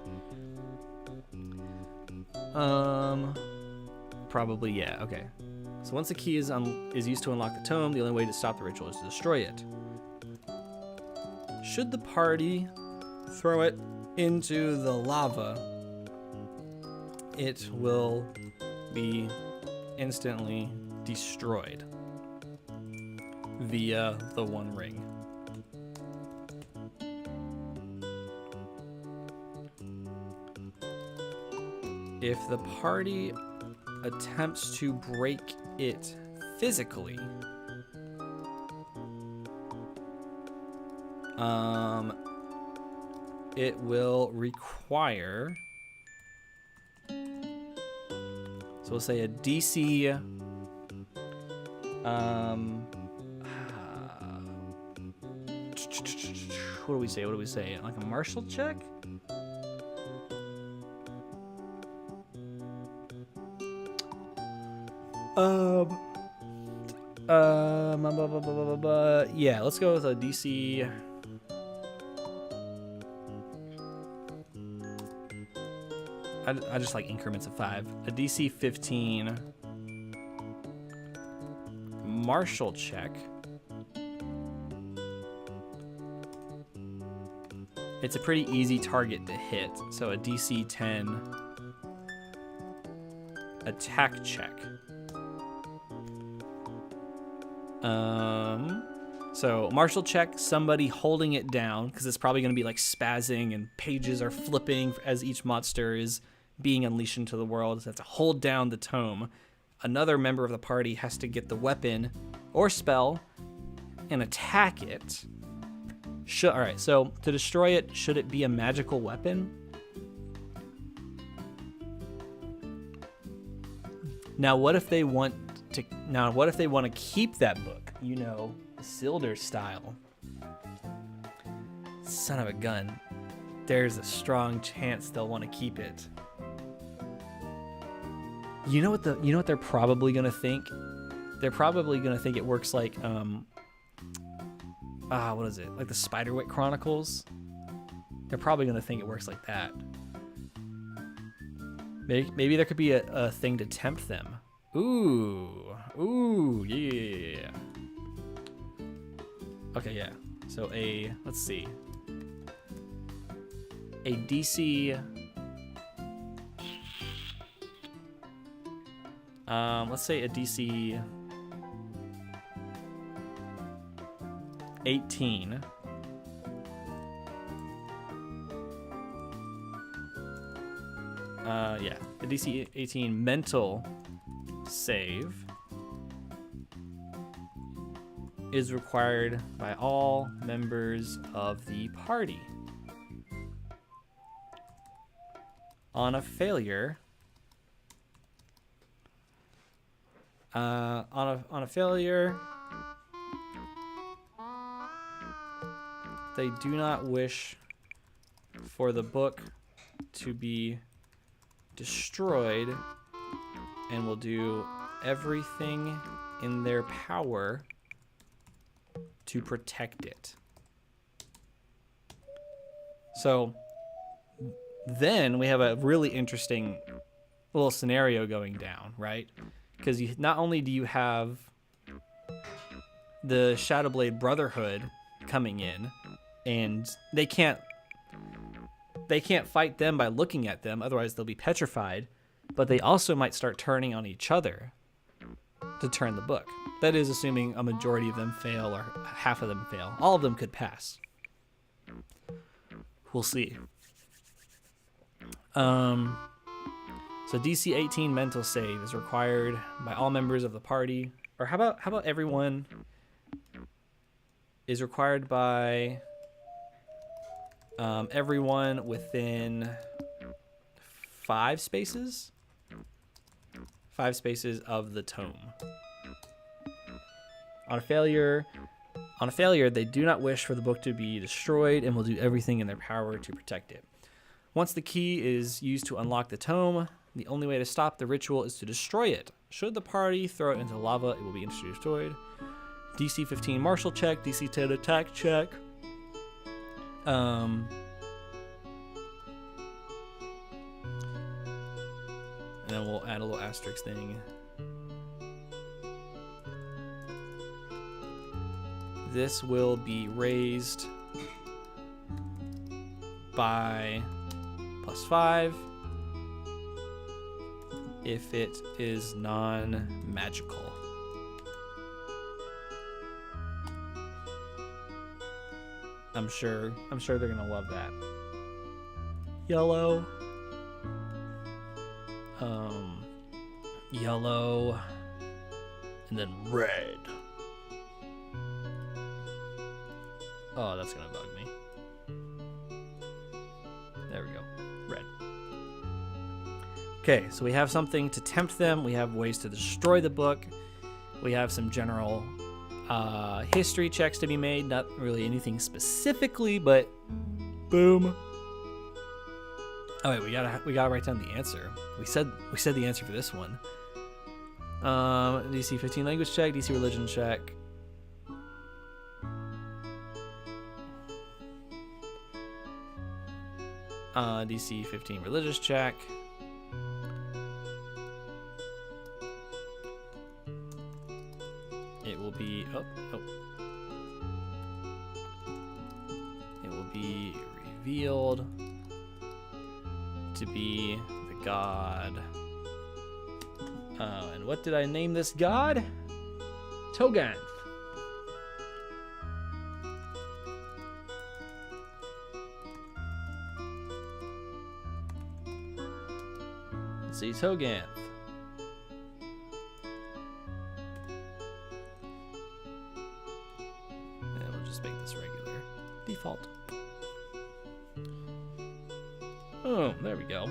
Probably, yeah, okay. So once the key is used to unlock the tome, the only way to stop the ritual is to destroy it. Should the party throw it into the lava, it will be instantly destroyed via the One Ring. If the party attempts to break it physically, it will require, so we'll say a DC, what do we say? Like a martial check? Yeah, let's go with a DC. I just like increments of 5. A DC 15 martial check. It's a pretty easy target to hit, so a DC 10 attack check. So martial check, somebody holding it down, because it's probably going to be like spazzing and pages are flipping as each monster is being unleashed into the world. So they have to hold down the tome. Another member of the party has to get the weapon or spell and attack it. All right, so to destroy it, should it be a magical weapon? Now, what if they want to keep that book? You know, Isildur style. Son of a gun. There's a strong chance they'll want to keep it. You know what they're probably gonna think? They're probably gonna think it works like what is it? Like the Spiderwick Chronicles? They're probably gonna think it works like that. Maybe there could be a thing to tempt them. Ooh, yeah. Okay, yeah. So let's see. A DC. Let's say a DC 18 Yeah, the DC18 mental save is required by all members of the party. On a failure, they do not wish for the book to be destroyed and will do everything in their power to protect it. So then we have a really interesting little scenario going down, right? Because not only do you have the Shadowblade Brotherhood coming in, and they can't fight them by looking at them, otherwise they'll be petrified, but they also might start turning on each other to turn the book. That is assuming a majority of them fail or half of them fail. All of them could pass. We'll see. So DC18 mental save is required by all members of the party. Or how about everyone is required by everyone within 5 spaces? 5 spaces of the tome. On a failure, they do not wish for the book to be destroyed and will do everything in their power to protect it. Once the key is used to unlock the tome, the only way to stop the ritual is to destroy it. Should the party throw it into lava, it will be instantly destroyed. DC 15 martial check, DC 10 attack check. And then we'll add a little asterisk thing. This will be raised by +5 if it is non-magical. I'm sure they're gonna love that. Yellow. Yellow. And then red. Oh, that's gonna bug me. There we go. Red. Okay, so we have something to tempt them. We have ways to destroy the book. We have some general history checks to be made. Not really anything specifically, but boom. Oh wait, we gotta write down the answer. We said the answer for this one. DC 15 language check, DC religion check. DC 15 religious check. It will be It will be revealed to be the god. And what did I name this god? Toganth. Let's see, Toganth. And we'll just make this regular default. Oh, there we go.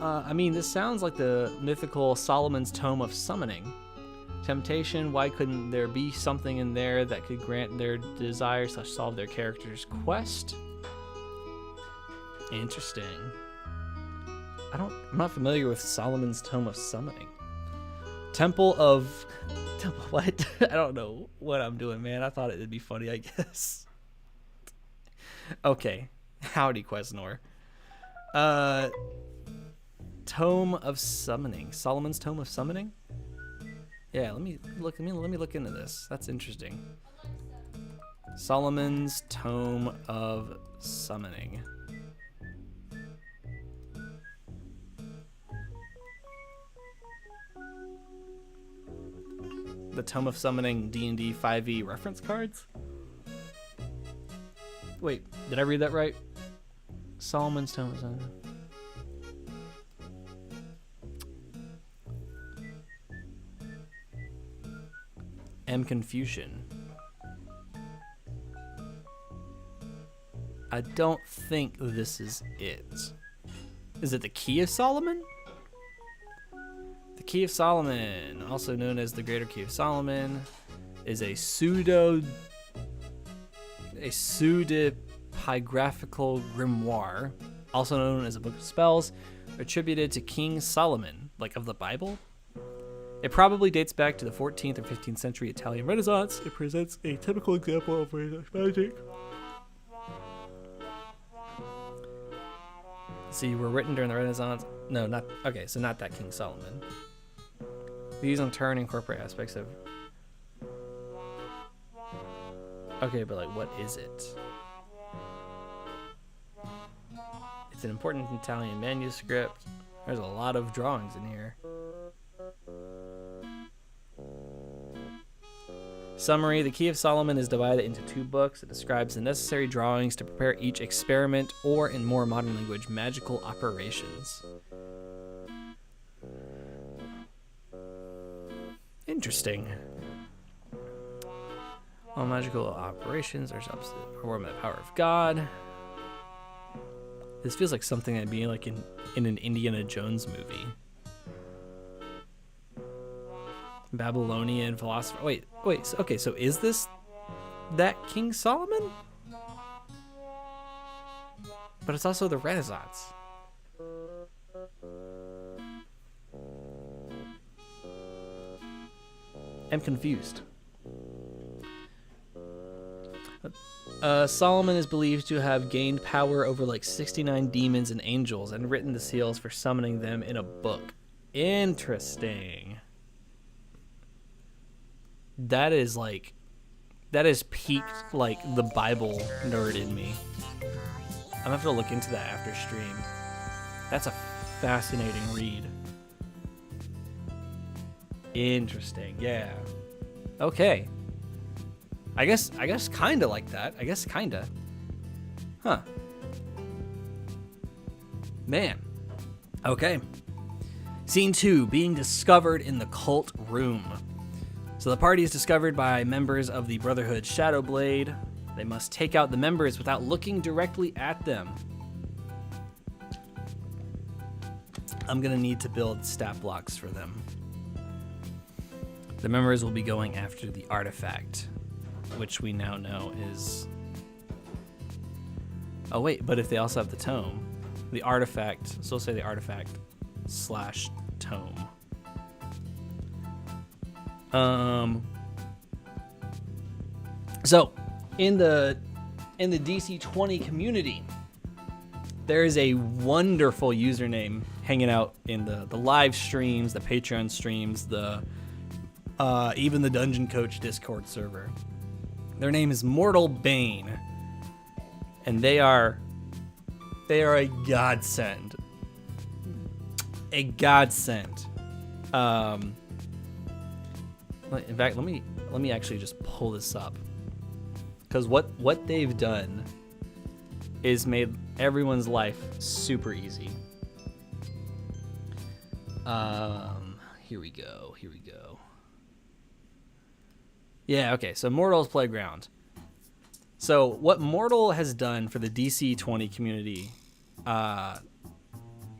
I mean, this sounds like the mythical Solomon's Tome of Summoning. Temptation, why couldn't there be something in there that could grant their desires / solve their character's quest? Interesting. I'm not familiar with Solomon's Tome of Summoning. Temple what? I don't know what I'm doing, man. I thought it'd be funny, I guess. Okay. Howdy, Quesnor. Tome of Summoning. Solomon's Tome of Summoning? Yeah, let me look into this. That's interesting. Solomon's Tome of Summoning. The Tome of Summoning D&D 5e reference cards? Wait, did I read that right? Solomon's Tomb is on. Confusion. I don't think this is it. Is it the Key of Solomon? The Key of Solomon, also known as the Greater Key of Solomon, is a pseudepigraphical grimoire, also known as a book of spells, attributed to King Solomon, like of the Bible. It probably dates back to the 14th or 15th century Italian Renaissance. It presents a typical example of magic. See, were written during the Renaissance. No, not okay. So not that King Solomon. These in turn incorporate aspects of. Okay, but like, what is it? It's an important Italian manuscript. There's a lot of drawings in here. Summary: the Key of Solomon is divided into 2 books. It describes the necessary drawings to prepare each experiment, or in more modern language, magical operations. Interesting. All magical operations are performed by the power of God. This feels like something that'd be like in an Indiana Jones movie. Babylonian philosopher. Wait. Okay, so is this that King Solomon? But it's also the Renaissance. I'm confused. Solomon is believed to have gained power over like 69 demons and angels and written the seals for summoning them in a book. Interesting. That is peaked like the Bible nerd in me. I'm gonna have to look into that after stream. That's a fascinating read. Interesting, yeah. Okay. I guess kinda like that. I guess kinda. Huh. Man. Okay. Scene 2, being discovered in the cult room. So the party is discovered by members of the Brotherhood Shadowblade. They must take out the members without looking directly at them. I'm gonna need to build stat blocks for them. The members will be going after the artifact, which we now know is... Oh wait, but if they also have the tome, the artifact, so we'll say the artifact / tome. So in the DC20 community, there is a wonderful username hanging out in the live streams, the Patreon streams, even the Dungeon Coach Discord server. Their name is Mortal Bane, and they are a godsend. A godsend. In fact, let me actually just pull this up, because what they've done is made everyone's life super easy. Here we go. Yeah, okay, so Mortal's Playground. So what Mortal has done for the DC20 community,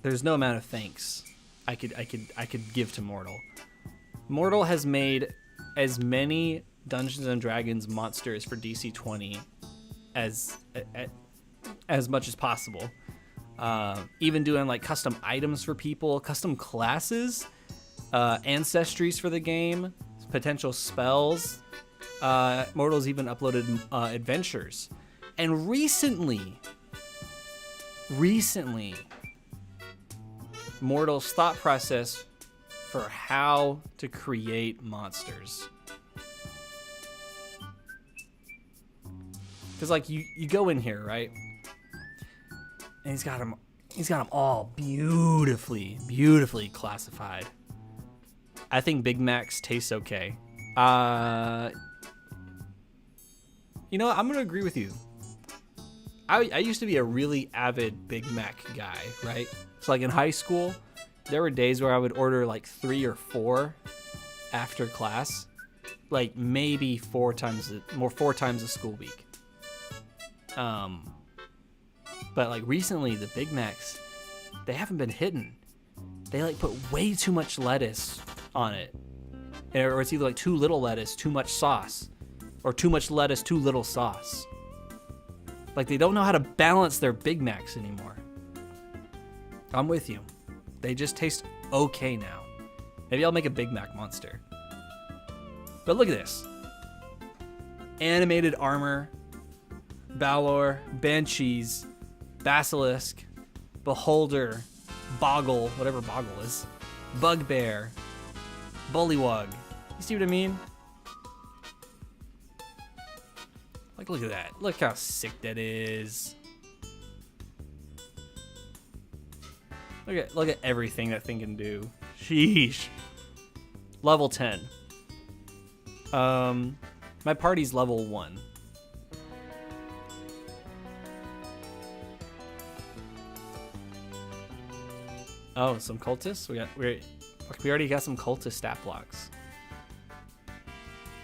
there's no amount of thanks I could give to Mortal. Mortal has made as many Dungeons and Dragons monsters for DC20 as much as possible. Even doing like custom items for people, custom classes, ancestries for the game, potential spells. Mortal's even uploaded adventures. And recently, Mortal's thought process for how to create monsters. Because like you go in here, right? And he's got them all beautifully classified. I think Big Macs tastes okay. You know what? I'm gonna agree with you. I used to be a really avid Big Mac guy, right? So like in high school, there were days where I would order like 3 or 4 after class, like maybe 4 times a school week. But like recently, the Big Macs, they haven't been hitting. They like put way too much lettuce on it, or it's either like too little lettuce, too much sauce, or too much lettuce, too little sauce. Like they don't know how to balance their Big Macs anymore. I'm with you. They just taste okay now. Maybe I'll make a Big Mac monster. But look at this. Animated armor, Balor, Banshees, Basilisk, Beholder, Boggle, whatever Boggle is, Bugbear, Bullywug. You see what I mean? Like, look at that. Look how sick that is. Look at everything that thing can do. Sheesh. Level 10. My party's level 1. Oh, some cultists? We already got some cultist stat blocks.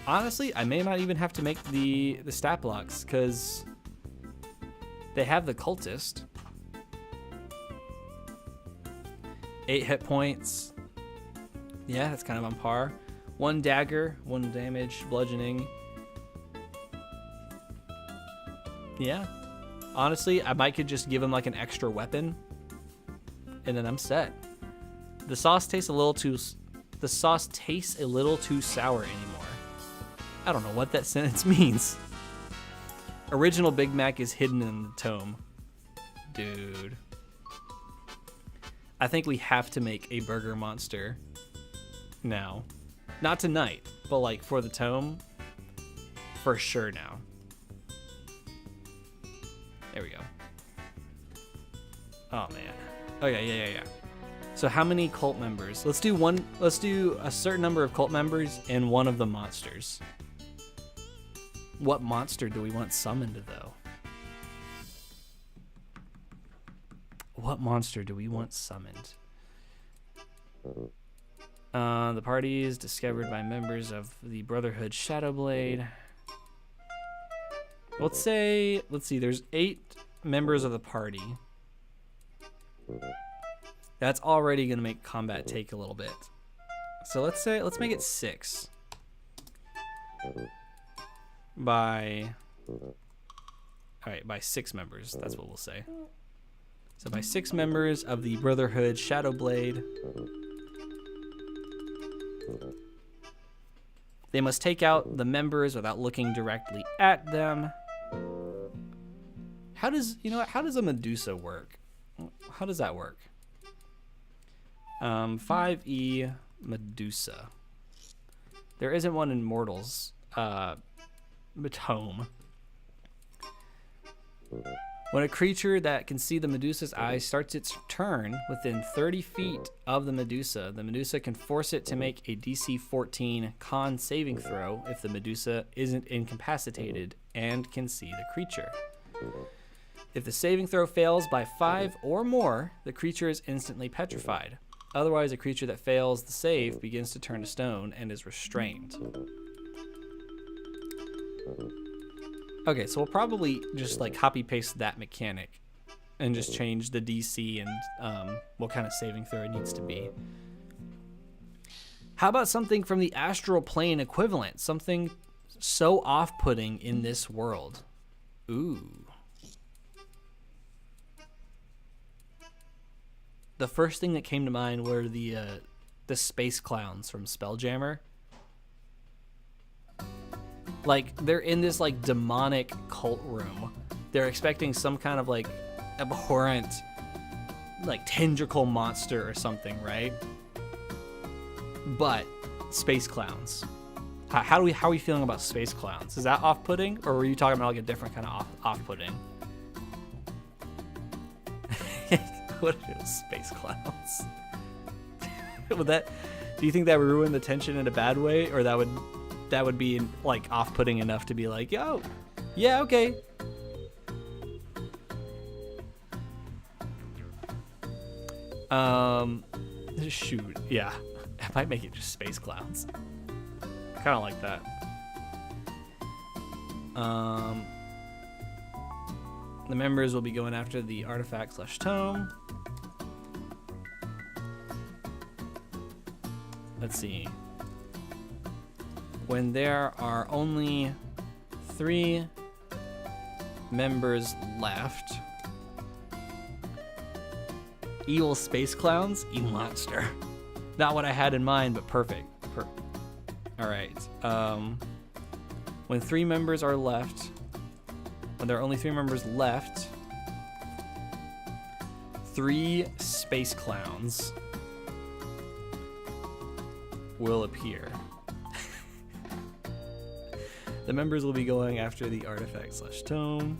Honestly, I may not even have to make the stat blocks because they have the cultist. 8 hit points. Yeah, that's kind of on par. 1 dagger, 1 damage, bludgeoning. Yeah. Honestly, I might could just give him like an extra weapon, and then I'm set. The sauce tastes a little too sour anymore. I don't know what that sentence means. Original Big Mac is hidden in the tome. Dude. I think we have to make a burger monster now. Not tonight, but like for the tome, for sure now. There we go. Oh man. Okay, yeah. So how many cult members? Let's do a certain number of cult members and one of the monsters. What monster do we want summoned though? What monster do we want summoned? The party is discovered by members of the Brotherhood Shadowblade. Let's see, there's 8 members of the party. That's already gonna make combat take a little bit. So let's make it 6. By 6 members, that's what we'll say. So by 6 members of the Brotherhood Shadowblade, they must take out the members without looking directly at them. How does a Medusa work? How does that work? 5e Medusa. There isn't one in Mortals tome. When a creature that can see the Medusa's eyes starts its turn within 30 feet of the Medusa can force it to make a DC 14 con saving throw if the Medusa isn't incapacitated and can see the creature. If the saving throw fails by 5 or more, the creature is instantly petrified. Otherwise, a creature that fails the save begins to turn to stone and is restrained. Okay, so we'll probably just like copy paste that mechanic and just change the DC and what kind of saving throw it needs to be. How about something from the astral plane equivalent? Something so off-putting in this world. Ooh. The first thing that came to mind were the space clowns from Spelljammer. Like, they're in this, like, demonic cult room. They're expecting some kind of, like, abhorrent, like, tentacle monster or something, right? But, space clowns. How are we feeling about space clowns? Is that off-putting, or were you talking about, like, a different kind of off-putting? What if it was space clowns? Do you think that would ruin the tension in a bad way, or that would be like off-putting enough to be like, yo, yeah, okay. Shoot, yeah. I might make it just space clowns. Kind of like that. The members will be going after the artifact / tome. Let's see. When there are only 3 members left. Evil space clowns? Evil monster. Not what I had in mind, but perfect. Alright. When 3 members are left, when there are only 3 members left, 3 space clowns will appear. The members will be going after the artifact / tome.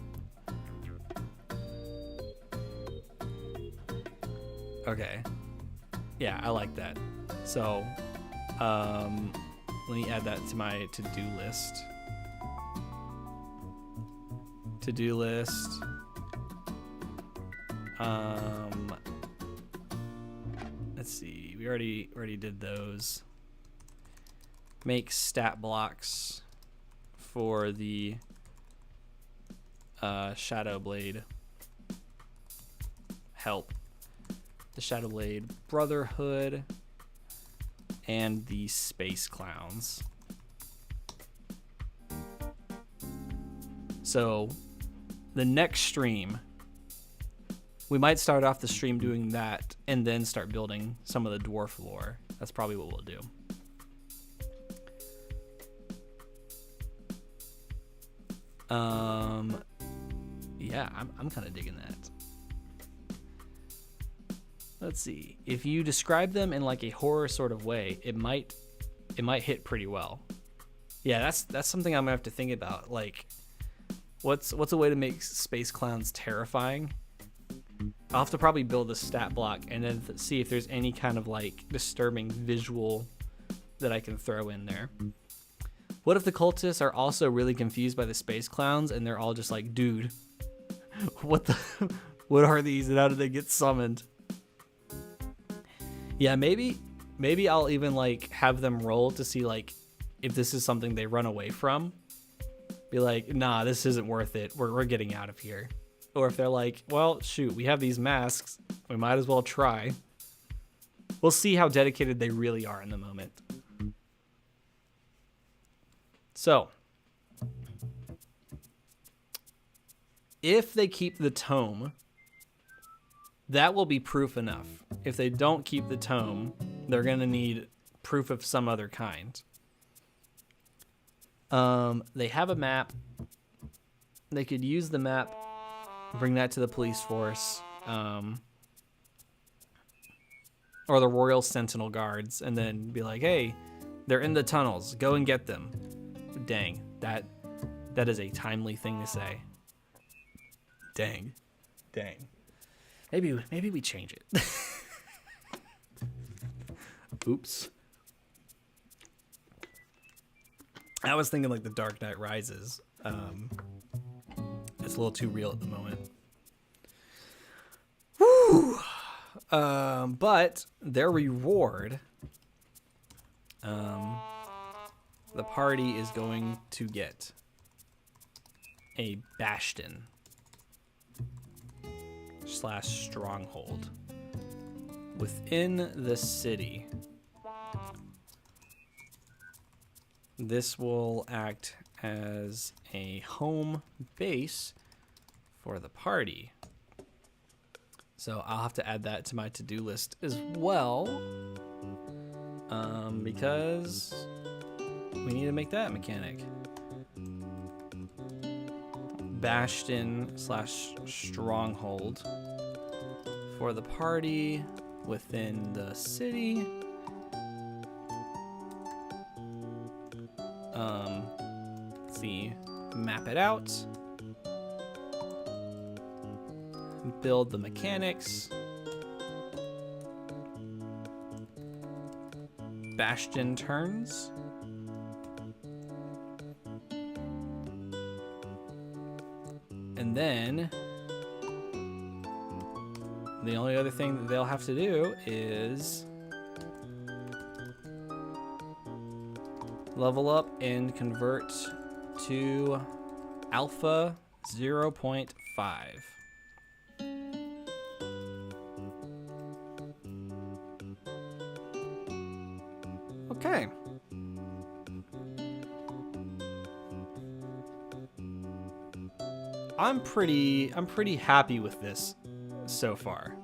Okay. Yeah, I like that. So, let me add that to my to-do list. To-do list. Let's see. We already did those. Make stat blocks for the Shadow Blade. Help. The Shadow Blade Brotherhood and the Space Clowns. So the next stream, we might start off the stream doing that and then start building some of the dwarf lore. That's probably what we'll do. Yeah, I'm kind of digging that. Let's see. If you describe them in like a horror sort of way, it might hit pretty well. Yeah, that's something I'm gonna have to think about. Like, what's a way to make space clowns terrifying? I'll have to probably build a stat block and then see if there's any kind of like disturbing visual that I can throw in there. What if the cultists are also really confused by the space clowns and they're all just like, dude, what are these and how did they get summoned? Yeah, maybe I'll even like have them roll to see like if this is something they run away from. Be like, nah, this isn't worth it. We're getting out of here. Or if they're like, well, shoot, we have these masks. We might as well try. We'll see how dedicated they really are in the moment. So, if they keep the tome, that will be proof enough. If they don't keep the tome, they're going to need proof of some other kind. They have a map. They could use the map, bring that to the police force, or the Royal Sentinel Guards, and then be like, hey, they're in the tunnels. Go and get them. Dang, that is a timely thing to say. Dang. Maybe we change it. Oops. I was thinking like the Dark Knight Rises. It's a little too real at the moment. Woo! But their reward, the party is going to get a bastion / stronghold within the city. This will act as a home base for the party. So I'll have to add that to my to-do list as well, because we need to make that mechanic. Bastion / stronghold for the party within the city. Let's see, map it out, build the mechanics, bastion turns, and then The only other thing that they'll have to do is level up and convert to Alpha 0.5. Okay. I'm pretty happy with this so far.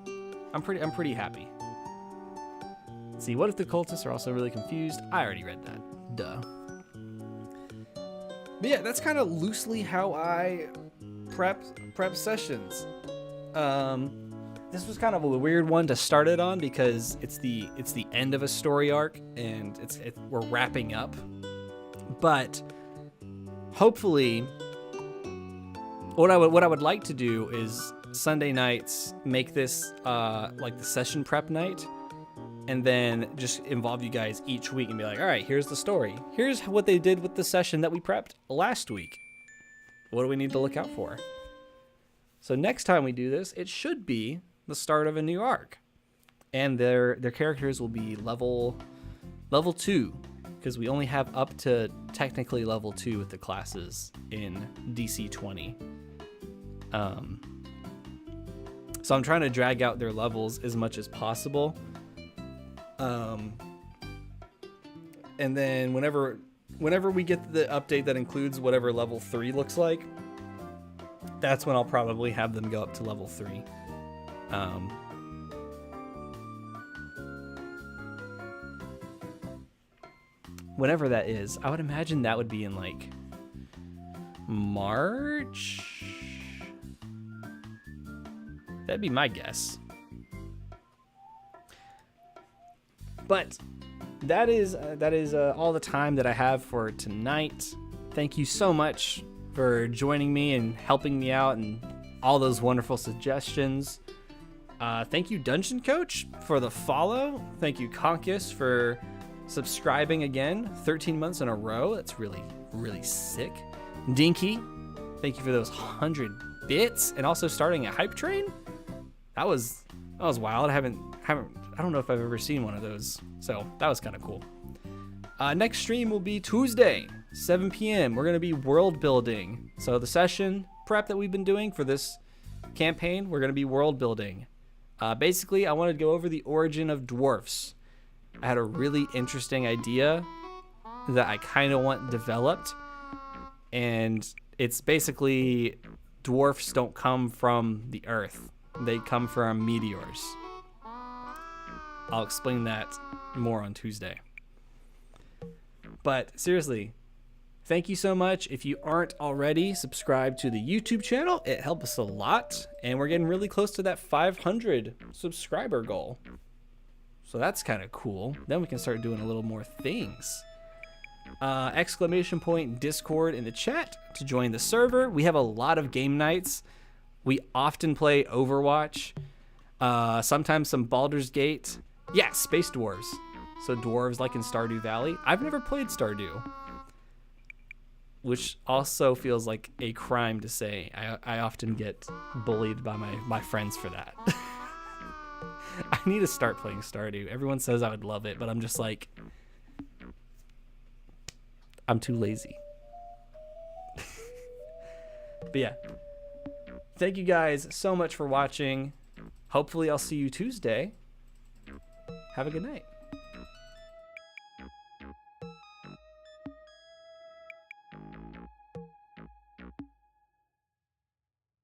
I'm pretty happy. Let's see, what if the cultists are also really confused? I already read that. Duh. But yeah, that's kind of loosely how I prep sessions. This was kind of a weird one to start it on because it's the end of a story arc and we're wrapping up. But hopefully, what I would like to do is Sunday nights make this like the session prep night, and then just involve you guys each week and be like, all right, here's the story. Here's what they did with the session that we prepped last week. What do we need to look out for? So next time we do this, it should be the start of a new arc, and their characters will be level 2, because we only have up to technically level 2 with the classes in DC20. So I'm trying to drag out their levels as much as possible. And then whenever we get the update that includes whatever level 3 looks like, that's when I'll probably have them go up to level 3. Whenever that is, I would imagine that would be in like March. That'd be my guess. But that is all the time that I have for tonight. Thank you so much for joining me and helping me out and all those wonderful suggestions. Thank you, Dungeon Coach, for the follow. Thank you, Conkus, for subscribing again 13 months in a row. That's really, really sick. Dinky, thank you for those 100 bits and also starting a hype train. That was wild. I don't know if I've ever seen one of those, so that was kind of cool. Next stream will be Tuesday, 7 p.m. We're going to be world building. So the session prep that we've been doing for this campaign, we're going to be world building. Basically, I wanted to go over the origin of dwarfs. I had a really interesting idea that I kind of want developed, and it's basically dwarfs don't come from the earth. They come from meteors. I'll explain that more on Tuesday. But seriously, thank you so much. If you aren't already subscribed to the YouTube channel, it helps us a lot. And we're getting really close to that 500 subscriber goal. So that's kind of cool. Then we can start doing a little more things. Exclamation point Discord in the chat to join the server. We have a lot of game nights. We often play Overwatch. Sometimes some Baldur's Gate. Yeah, Space Dwarves. So dwarves like in Stardew Valley. I've never played Stardew, which also feels like a crime to say. I often get bullied by my friends for that. I need to start playing Stardew. Everyone says I would love it, but I'm just like, I'm too lazy. But yeah, thank you guys so much for watching. Hopefully I'll see you Tuesday. Have a good night.